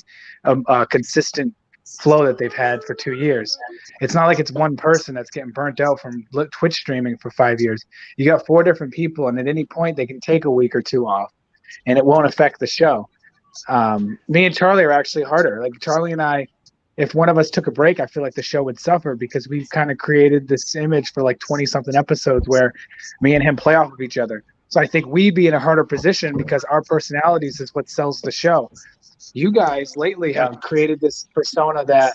Speaker 9: a consistent flow that they've had for 2 years. It's not like it's one person that's getting burnt out from Twitch streaming for 5 years. You got 4 different people, and at any point they can take a week or 2 off, and it won't affect the show. Me and Charlie are actually harder. Like Charlie and I, if one of us took a break, I feel like the show would suffer, because we've kind of created this image for like 20-something episodes where me and him play off of each other. So I think we'd be in a harder position because our personalities is what sells the show. You guys lately have created this persona that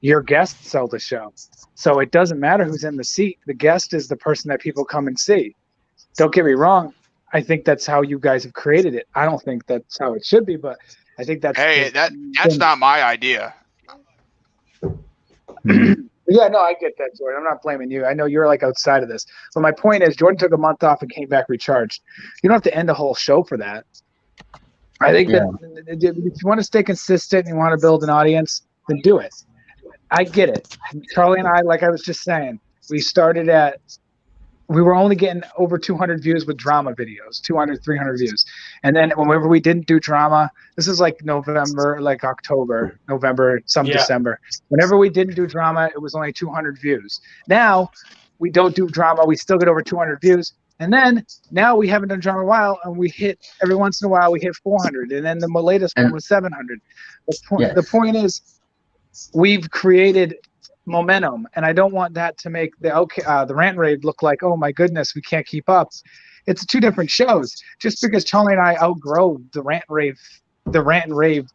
Speaker 9: your guests sell the show. So it doesn't matter who's in the seat. The guest is the person that people come and see. Don't get me wrong. I think that's how you guys have created it. I don't think that's how it should be, but I think that's...
Speaker 2: Hey, that's not my idea.
Speaker 9: Yeah, no, I get that, Jordan. I'm not blaming you. I know you're like outside of this. But my point is, Jordan took a month off and came back recharged. You don't have to end a whole show for that. I think that if you want to stay consistent and you want to build an audience, then do it. I get it. Charlie and I, like I was just saying, we started at we were only getting over 200 views with drama videos, 200, 300 views. And then whenever we didn't do drama, this is like November, like October, November, some December. Whenever we didn't do drama, it was only 200 views. Now we don't do drama. We still get over 200 views. And then now we haven't done drama in a while, and we hit every once in a while we hit 400, and then the latest one was 700. The point is, we've created momentum, and I don't want that to make the rant rave look like, oh my goodness, we can't keep up. It's two different shows. Just because Charlie and I outgrow the rant and rave.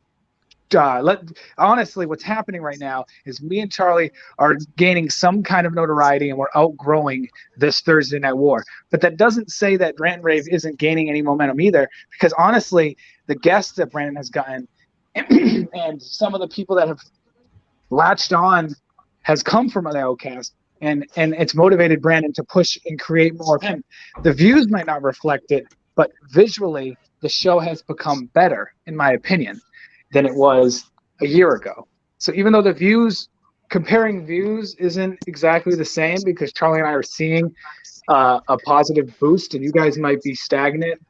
Speaker 9: Honestly, what's happening right now is me and Charlie are gaining some kind of notoriety, and we're outgrowing this Thursday Night War. But that doesn't say that Rant and Rave isn't gaining any momentum either, because honestly, the guests that Brandon has gotten and some of the people that have latched on has come from the Outcast, and it's motivated Brandon to push and create more of him. The views might not reflect it, but visually, the show has become better, in my opinion, than it was a year ago. So even though comparing views isn't exactly the same, because Charlie and I are seeing a positive boost and you guys might be stagnant,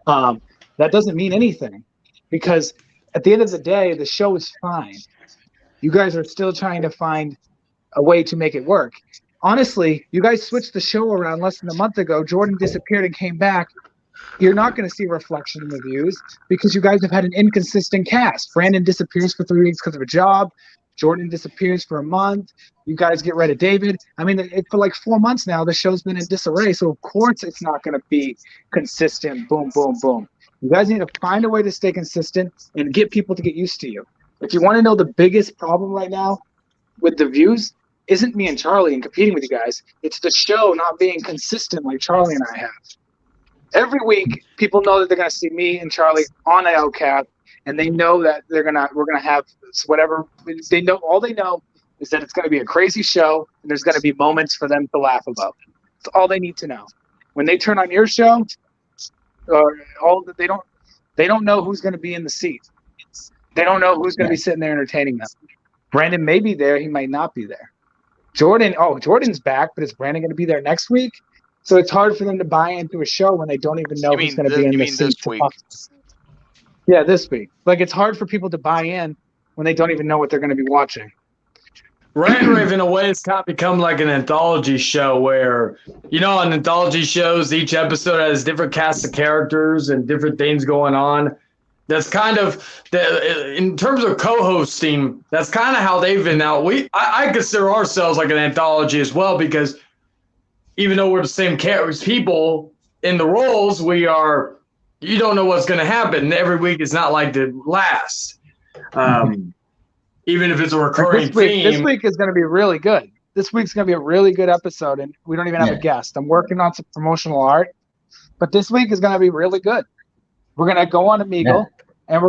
Speaker 9: that doesn't mean anything, because at the end of the day, the show is fine. You guys are still trying to find a way to make it work. Honestly, you guys switched the show around less than a month ago. Jordan disappeared and came back. You're not going to see a reflection in the views because you guys have had an inconsistent cast. Brandon disappears for 3 weeks because of a job. Jordan disappears for a month. You guys get rid of David. I mean, for like 4 months now, the show's been in disarray. So, of course, it's not going to be consistent. Boom, boom, boom. You guys need to find a way to stay consistent and get people to get used to you. If you want to know the biggest problem right now with the views, isn't me and Charlie and competing with you guys. It's the show not being consistent like Charlie and I have. Every week, people know that they're going to see me and Charlie on the Outcast, and they know that we're going to have whatever they know. All they know is that it's going to be a crazy show, and there's going to be moments for them to laugh about. That's all they need to know. When they turn on your show, they don't know who's going to be in the seat. They don't know who's going to be sitting there entertaining them. Brandon may be there. He might not be there. Jordan's back, but is Brandon going to be there next week? So it's hard for them to buy into a show when they don't even know who's going to be in the seat. Yeah, this week. Like, it's hard for people to buy in when they don't even know what they're going to be watching.
Speaker 8: Rant Rave, in a way, it's kind of become like an anthology show where, on anthology shows, each episode has different casts of characters and different things going on. That's kind of, in terms of co-hosting, that's kind of how they've been out. I consider ourselves like an anthology as well, because even though we're the same people in the roles, you don't know what's going to happen. Every week is not like the last. Even if it's a recurring theme.
Speaker 9: This week is going to be really good. This week's going to be a really good episode, and we don't even have a guest. I'm working on some promotional art, but this week is going to be really good. We're going to go on Omegle, and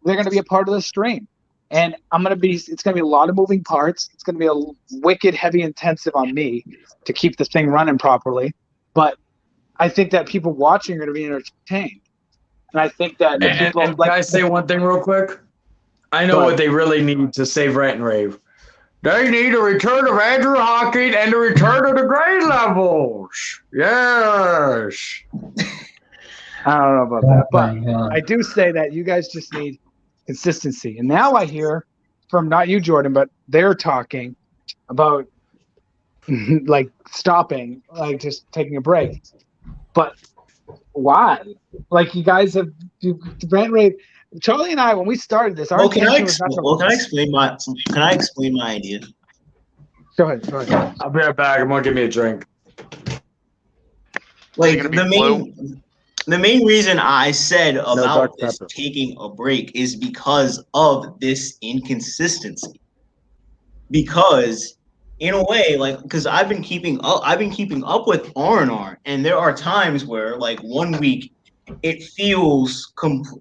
Speaker 9: they're going to be a part of the stream. And it's going to be a lot of moving parts. It's going to be a wicked heavy intensive on me to keep the thing running properly. But I think that people watching are going to be entertained. And I think that people
Speaker 8: can I say one thing real quick? I know what they really need to save Rant and Rave. They need a return of Andrew Hawking and a return of the grade levels. Yes.
Speaker 9: I don't know about that, but I do say that you guys just need consistency. And now I hear from not you, Jordan, but they're talking about like stopping, like just taking a break. But why? Like, you guys have Rant Rave. Charlie and I, when we started this,
Speaker 6: can I explain my idea?
Speaker 9: Go ahead.
Speaker 8: I'll be right back. I'm gonna give me a drink.
Speaker 6: Like, the main reason I said about this taking a break is because of this inconsistency. Because in a way, because I've been keeping up with R&R, and there are times where, like, 1 week it feels completely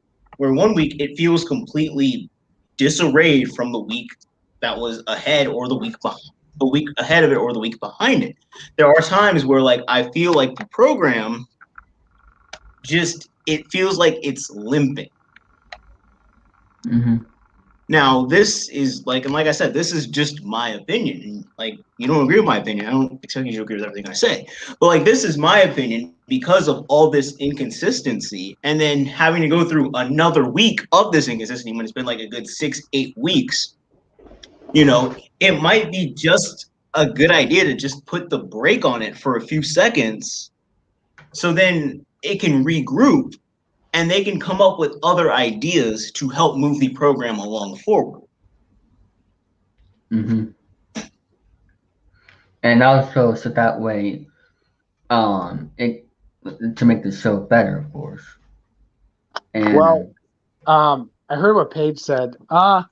Speaker 6: disarrayed from the week that was ahead, or the week ahead of it, or the week behind it. There are times where, like, I feel like the program it feels like it's limping.
Speaker 1: Mm-hmm.
Speaker 6: Now, this is like, and like I said, this is just my opinion. And like, you don't agree with my opinion. I don't expect you to agree with everything I say. But like, this is my opinion because of all this inconsistency, and then having to go through another week of this inconsistency when it's been like a good 6-8 weeks. It might be just a good idea to just put the brake on it for a few seconds, so then it can regroup and they can come up with other ideas to help move the program along forward.
Speaker 1: Mm-hmm. And also, so that way, it to make the show better, of course. And
Speaker 9: Well, I heard what Paige said. I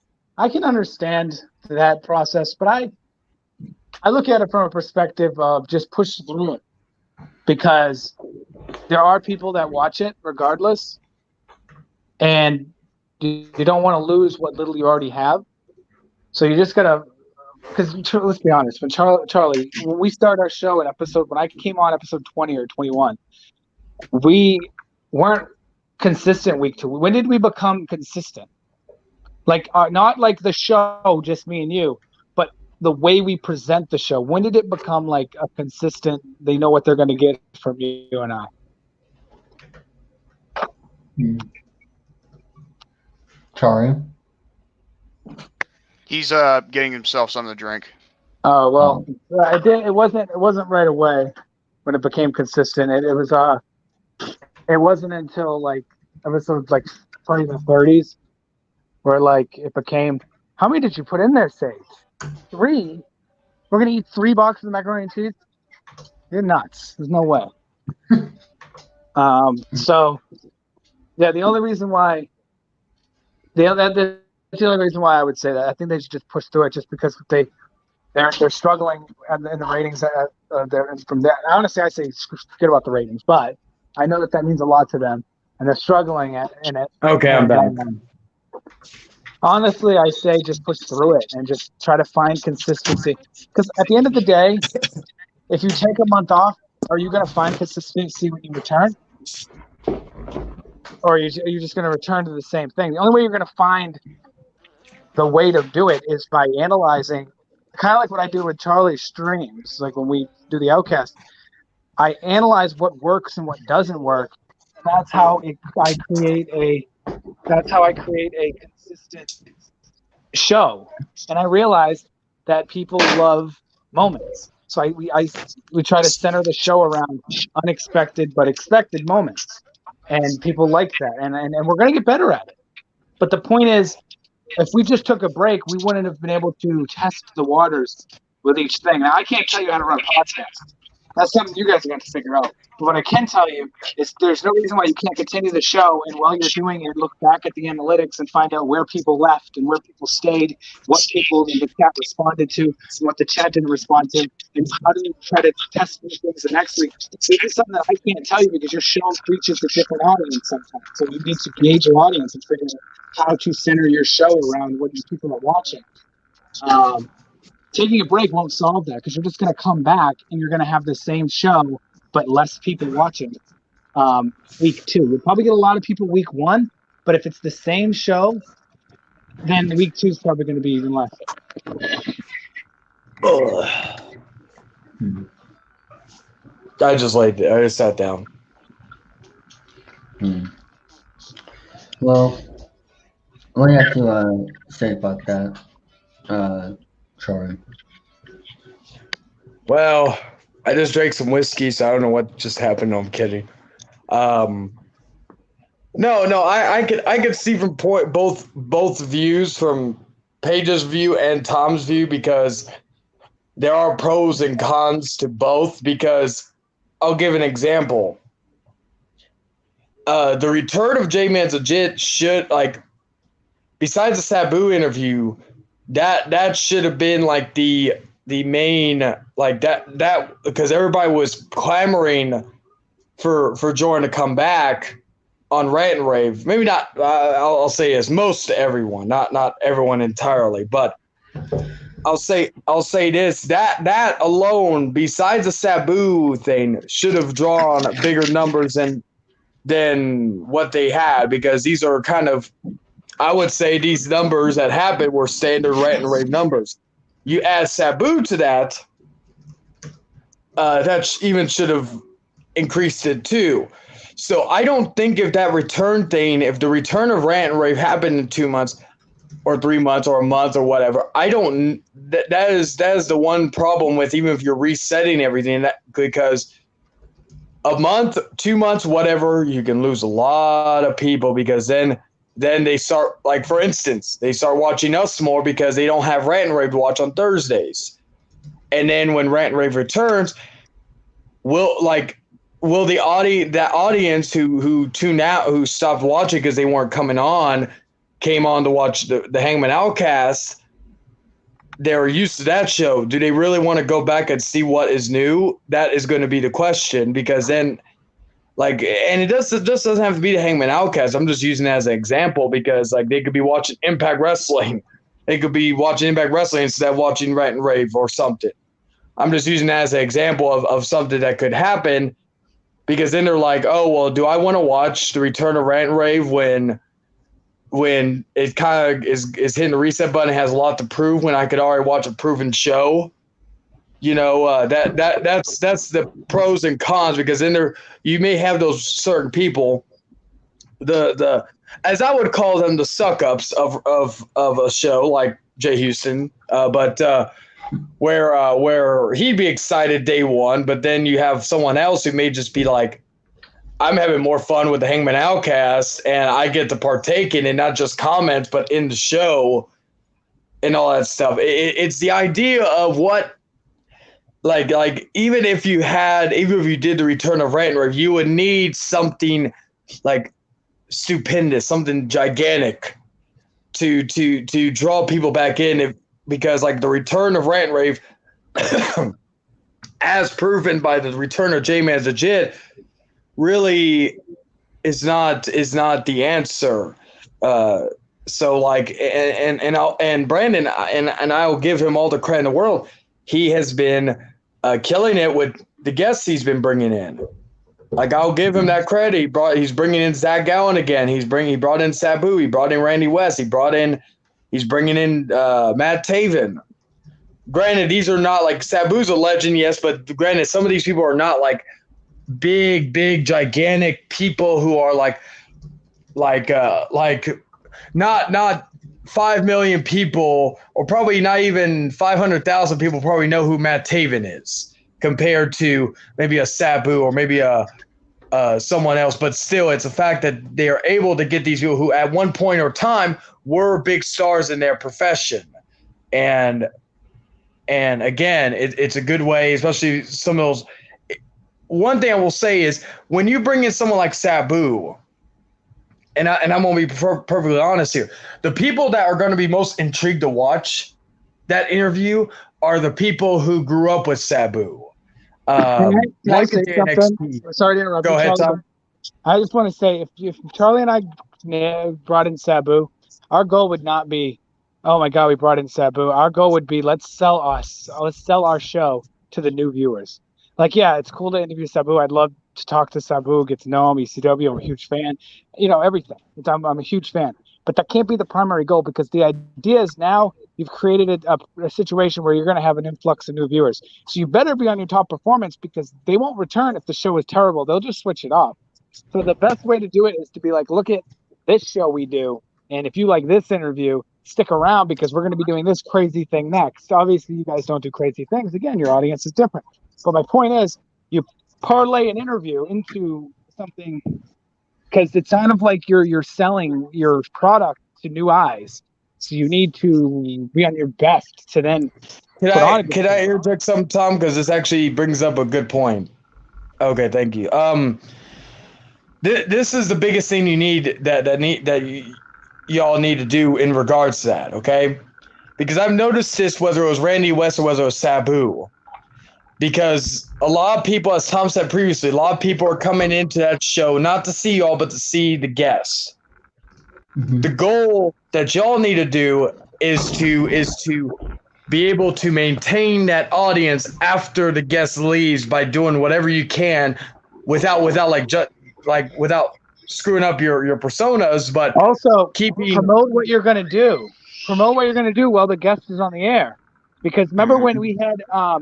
Speaker 9: can understand that process, but I look at it from a perspective of just push through it, because there are people that watch it regardless, and you don't want to lose what little you already have. So you just gotta, because let's be honest, when Charlie, when we start our show in when I came on episode 20 or 21, we weren't consistent week to week. When did we become consistent? Like, not like the show, just me and you, but the way we present the show. When did it become like a consistent? They know what they're going to get from you and I.
Speaker 1: Charlie,
Speaker 2: He's getting himself something to drink.
Speaker 9: Oh well, it did. It wasn't right away when it became consistent. It wasn't until like episodes like probably the 30s where like it became. How many did you put in there, Sage? 3. We're gonna eat 3 boxes of macaroni and cheese. You're nuts. There's no way. So yeah, the only reason why that's the only reason why I would say that. I think they should just push through it, just because they're struggling in the ratings from that. Honestly, I say forget about the ratings, but I know that means a lot to them, and they're struggling in it.
Speaker 8: Okay, I'm back.
Speaker 9: Honestly, I say just push through it and just try to find consistency. Because at the end of the day, if you take a month off, are you going to find consistency when you return? Or are you just going to return to the same thing? The only way you're going to find the way to do it is by analyzing, kind of like what I do with Charlie's streams. Like when we do the Outcast, I analyze what works and what doesn't work. And that's how I create a consistent show. And I realized that people love moments. So we try to center the show around unexpected but expected moments. And people like that. And we're going to get better at it. But the point is, if we just took a break, we wouldn't have been able to test the waters with each thing. Now, I can't tell you how to run a podcast. That's something you guys are going to figure out. But what I can tell you is there's no reason why you can't continue the show, and while you're doing it, look back at the analytics and find out where people left and where people stayed, what people in the chat responded to, and what the chat didn't respond to, and how do you try to test these things the next week. This is something that I can't tell you because your show reaches a different audience sometimes. So you need to gauge your audience and figure out how to center your show around what these people are watching. Taking a break won't solve that, because you're just going to come back and you're going to have the same show but less people watching week 2. You'll probably get a lot of people week 1, but if it's the same show, then week 2 is probably going to be even less.
Speaker 8: I just sat down.
Speaker 1: Well, what do you have to say about that, Charlie?
Speaker 8: Well, I just drank some whiskey, so I don't know what just happened. No, I'm kidding. No, I could see from both views, from Paige's view and Tom's view, because there are pros and cons to both. Because I'll give an example. The return of J-Man's Legit should, like, besides the Sabu interview, that should have been like the main, like that because everybody was clamoring for Jordan to come back on Rant and Rave. Maybe not. I'll say as most everyone, not everyone entirely, but I'll say this: that alone, besides the Sabu thing, should have drawn bigger numbers than what they had, because these are kind of I would say these numbers that happened were standard rant and rave numbers. You add Sabu to that, that even should have increased it too. So I don't think if that return thing, if the return of rant and rave happened in 2 months or 3 months or a month or whatever, I don't. That is the one problem with even if you're resetting everything, that because a month, 2 months, whatever, you can lose a lot of people because then they start, like, for instance, they start watching us more because they don't have Rant and Rave to watch on Thursdays. And then when Rant and Rave returns, will the audience who tuned out, who stopped watching because they weren't coming on, came on to watch the Hangman Outcast, they're used to that show. Do they really want to go back and see what is new? That is going to be the question, because then, like, and it just doesn't have to be the Hangman Outcast. I'm just using it as an example because, like, they could be watching Impact Wrestling. They could be watching Impact Wrestling instead of watching Rant and Rave or something. I'm just using that as an example of something that could happen, because then they're like, oh, well, do I want to watch the return of Rant and Rave when it kind of is hitting the reset button, has a lot to prove, when I could already watch a proven show? You know, that's the pros and cons, because then you may have those certain people, the as I would call them, the suck ups of a show like Jay Houston, but where he'd be excited day one, but then you have someone else who may just be like, I'm having more fun with the Hangman Outcast, and I get to partake in it, not just comments, but in the show and all that stuff. It's the idea of what, like even if you did the return of Rant and Rave, you would need something like stupendous, something gigantic to draw people back in, because like the return of Rant and Rave, as proven by the return of J-Man's Legit, really is not the answer. So like, and Brandon, and I will give him all the credit in the world. He has been killing it with the guests he's been bringing in. Like, I'll give him that credit. He's bringing in Zach Gowen again. He brought in Sabu. He brought in Randy West. He's bringing in Matt Taven. Granted, these are not like, Sabu's a legend, yes, but granted, some of these people are not like big, gigantic people who are like not 5 million people, or probably not even 500,000 people probably know who Matt Taven is, compared to maybe a Sabu or maybe a someone else. But still, it's a fact that they are able to get these people who at one point or time were big stars in their profession. And again, it's a good way, especially some of those. One thing I will say is, when you bring in someone like Sabu, and I'm going to be perfectly honest here, the people that are going to be most intrigued to watch that interview are the people who grew up with Sabu.
Speaker 9: Can I say something? Sorry to interrupt.
Speaker 8: Go ahead, Tom.
Speaker 9: I just want to say, if Charlie and I brought in Sabu, our goal would not be, oh my God, we brought in Sabu. Our goal would be, let's sell our show to the new viewers. Like, yeah, it's cool to interview Sabu. I'd love to talk to Sabu, get to know him. ECW, I'm a huge fan. You know, everything. I'm a huge fan. But that can't be the primary goal, because the idea is now you've created a situation where you're going to have an influx of new viewers. So you better be on your top performance, because they won't return if the show is terrible. They'll just switch it off. So the best way to do it is to be like, look at this show we do, and if you like this interview, stick around, because we're going to be doing this crazy thing next. Obviously, you guys don't do crazy things. Again, your audience is different. But my point is, you parlay an interview into something, because it's kind of like you're selling your product to new eyes. So you need to be on your best to then. Can I
Speaker 8: interject something, Tom? Because this actually brings up a good point. Okay, thank you. This is the biggest thing you need y'all need to do in regards to that. Okay, because I've noticed this, whether it was Randy West or whether it was Sabu. Because a lot of people, as Tom said previously, a lot of people are coming into that show not to see y'all, but to see the guests. Mm-hmm. The goal that y'all need to do is to be able to maintain that audience after the guest leaves by doing whatever you can without screwing up your personas, but
Speaker 9: Also,
Speaker 8: keeping
Speaker 9: promote what you're going to do. Promote what you're going to do while the guest is on the air. Because remember when we had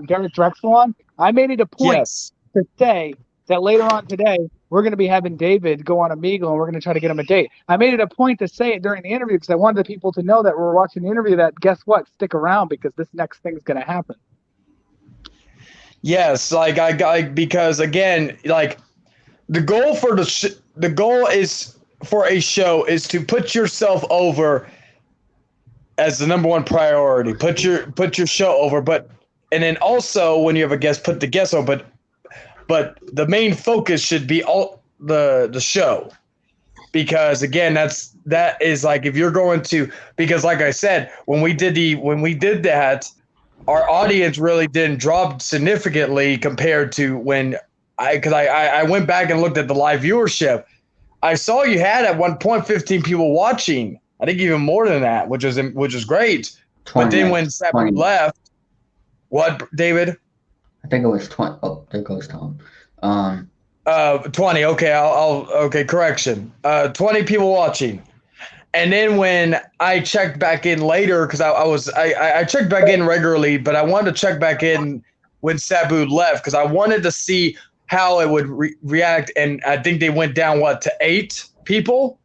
Speaker 9: Derek Drexel on? I made it a point
Speaker 8: yes.
Speaker 9: to say that later on today, we're going to be having David go on Omegle and we're going to try to get him a date. I made it a point to say it during the interview because I wanted the people to know that we're watching the interview that, guess what, stick around because this next thing's going to happen.
Speaker 8: Yes, like I because again, like the goal for the goal is for a show is to put yourself over as the number one priority. Put your show over, and then also when you have a guest, put the guest over. But the main focus should be all the show, because again, that is like if you're going to, because like I said, when we did that, our audience really didn't drop significantly compared to when I went back and looked at the live viewership. I saw you had at one point 15 people watching. I think even more than that, which is great.
Speaker 1: 20,
Speaker 8: But then when Sabu left, what, David?
Speaker 1: I think it was 20. Oh, there goes Tom.
Speaker 8: 20. Okay, okay. Correction. 20 people watching. And then when I checked back in later, because I checked back in regularly, but I wanted to check back in when Sabu left because I wanted to see how it would react. And I think they went down to 8 people.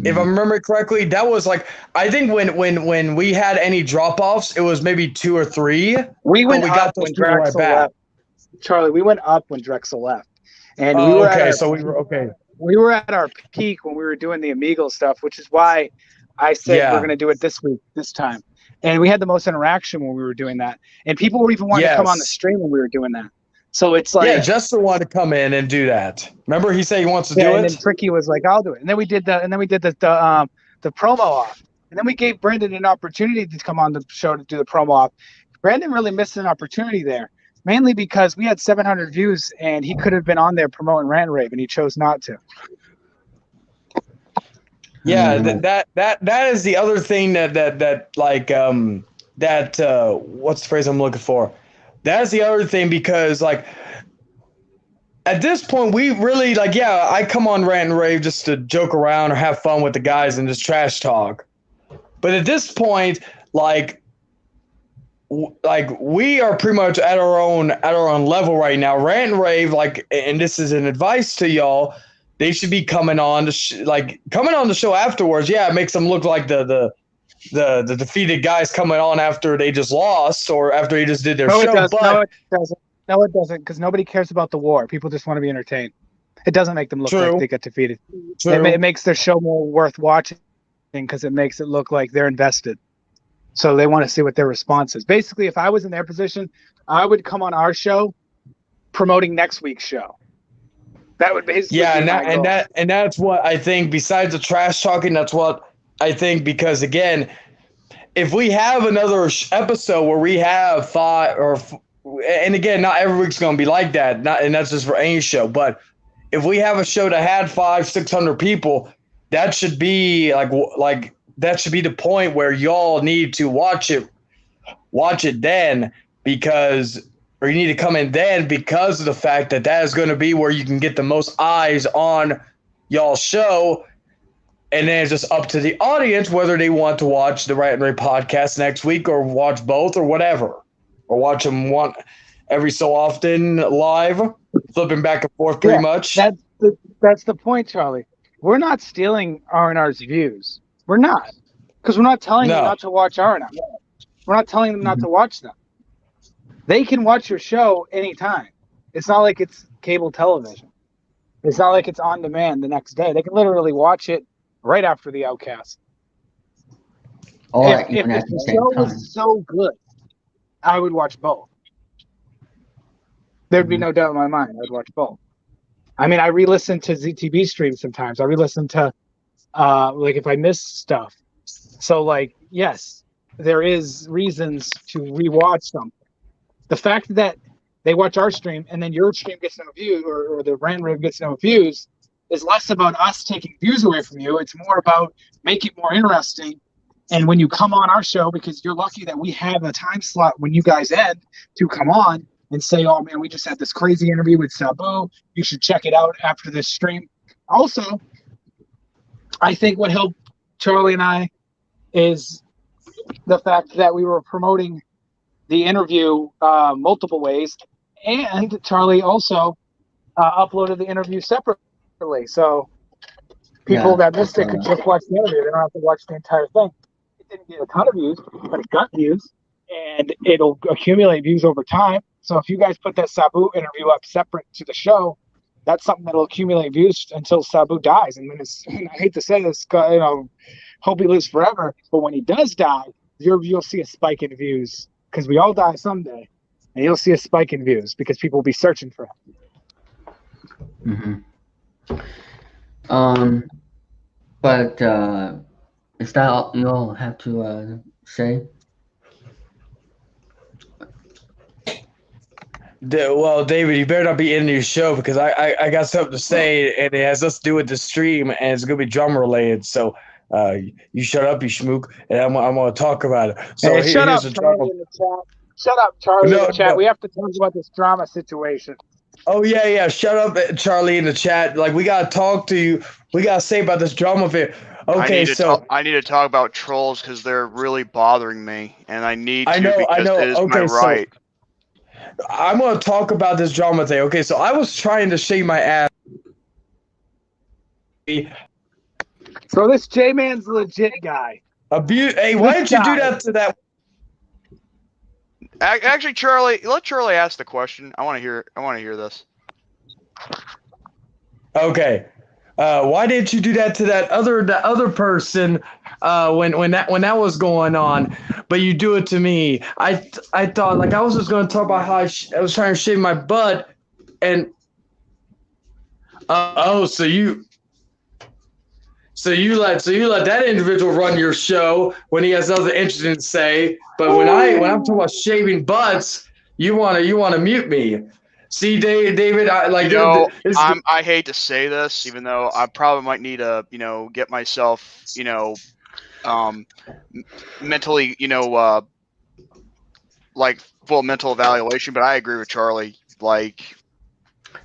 Speaker 8: If I remember correctly, that was like, I think when we had any drop-offs, it was maybe 2 or 3.
Speaker 9: We got those when Drexel left. Charlie, we went up when Drexel left. And we were we were at our peak when we were doing the Omegle stuff, which is why I said we're going to do it this time. And we had the most interaction when we were doing that. And people were even wanting to come on the stream when we were doing that. So it's like,
Speaker 8: Justin wanted to come in and do that. Remember, he said he wants to do it.
Speaker 9: And then Tricky was like, "I'll do it." And then we did the promo off. And then we gave Brandon an opportunity to come on the show to do the promo off. Brandon really missed an opportunity there, mainly because we had 700 views and he could have been on there promoting Rant and Rave, and he chose not to.
Speaker 8: Yeah, that is the other thing that what's the phrase I'm looking for? That's the other thing, because like at this point we really I come on Rant and Rave just to joke around or have fun with the guys and just trash talk. But at this point, like we are pretty much at our own level right now. Rant and Rave, and this is an advice to y'all, they should be coming on the show afterwards. Yeah, it makes them look like the defeated guys coming on after they just lost or after they just did their show.
Speaker 9: No, it doesn't, because nobody cares about the war. People just want to be entertained. It doesn't make them look like they got defeated. It makes their show more worth watching because it makes it look like they're invested. So they want to see what their response is. Basically, if I was in their position, I would come on our show promoting next week's show. That would basically be my goal.
Speaker 8: and that's what I think. Besides the trash talking, that's what I think, because again, if we have another episode where we have 5 and again, not every week's going to be like that, and that's just for any show, but if we have a show that had 500-600 people, that should be that should be the point where y'all need to watch it then, or you need to come in then, because of the fact that is going to be where you can get the most eyes on y'all's show. And then it's just up to the audience whether they want to watch the Rant and Rave podcast next week or watch both or whatever. Or watch them every so often live, flipping back and forth pretty much.
Speaker 9: That's the point, Charlie. We're not stealing R&R's views. We're not. Because we're not telling them not to watch R&R. We're not telling them not to watch them. They can watch your show anytime. It's not like it's cable television. It's not like it's on demand the next day. They can literally watch it right after the Outcast. If the show was so good, I would watch both. There'd be no doubt in my mind. I'd watch both. I mean, I re-listen to ZTV streams sometimes. I re-listen to, if I miss stuff. So, yes, there is reasons to re-watch something. The fact that they watch our stream and then your stream gets no views, or the Rant Rave gets no views, is less about us taking views away from you. It's more about make it more interesting. And when you come on our show, because you're lucky that we have a time slot when you guys end to come on and say, "Oh man, we just had this crazy interview with Sabu. You should check it out after this stream." Also, I think what helped Charlie and I is the fact that we were promoting the interview multiple ways, and Charlie also uploaded the interview separately. So people that missed it could just watch the interview. They don't have to watch the entire thing. It didn't get a ton of views, but it got views, and it'll accumulate views over time. So if you guys put that Sabu interview up separate to the show, that's something that'll accumulate views until Sabu dies. And then and I hate to say this, hope he lives forever. But when he does die, you'll see a spike in views because we all die someday, and you'll see a spike in views because people will be searching for him.
Speaker 1: But is that all you all have to say?
Speaker 8: Well, David, you better not be ending your show because I got something to say, and it has us to do with the stream, and it's gonna be drum related. So you shut up, you schmook, and I'm gonna talk about it. So
Speaker 9: Hey, shut up,
Speaker 8: here's a
Speaker 9: Charlie,
Speaker 8: drama.
Speaker 9: in the chat. Shut up, Charlie, in
Speaker 8: No,
Speaker 9: the chat.
Speaker 8: no.
Speaker 9: We have to talk about this drama situation.
Speaker 8: Oh yeah. Shut up, Charlie, in the chat. Like we gotta talk to you. We gotta say about this drama fair. Okay,
Speaker 2: I need to talk about trolls because they're really bothering me, and I need to because it is my right.
Speaker 8: I'm gonna talk about this drama thing. Okay, so I was trying to shave my ass.
Speaker 9: So this J-Man's a legit guy.
Speaker 8: Hey, why did you do that to that?
Speaker 2: Actually, Charlie, let Charlie ask the question. I want to hear this.
Speaker 8: Okay. Why didn't you do that to that other person when that was going on, but you do it to me? I thought like I was just going to talk about how I was trying to shave my butt, and so you let that individual run your show when he has nothing interesting to say, but when I'm talking about shaving butts, you wanna mute me. See, David,
Speaker 2: I hate to say this, even though I probably might need to, get myself, mentally, like full mental evaluation. But I agree with Charlie. Like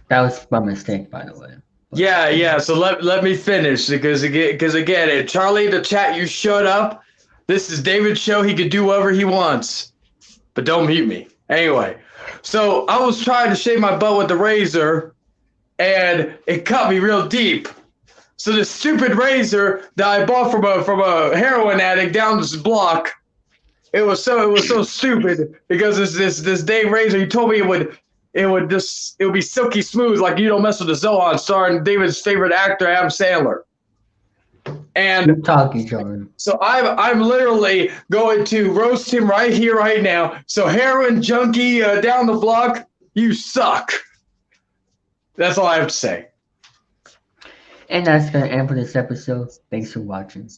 Speaker 1: that was my mistake, by the way.
Speaker 8: Yeah. So let me finish because again, Charlie in the chat, you shut up. This is David's show. He could do whatever he wants, but don't mute me. Anyway. So I was trying to shave my butt with the razor, and it cut me real deep. So this stupid razor that I bought from a heroin addict down this block, it was so stupid because this dang razor. He told me it would be silky smooth like You Don't Mess with the Zohan, starring David's favorite actor Adam Sandler. And
Speaker 1: keep talking, Jordan.
Speaker 8: So I'm literally going to roast him right here, right now. So heroin junkie down the block, you suck. That's all I have to say.
Speaker 1: And that's gonna end for this episode. Thanks for watching.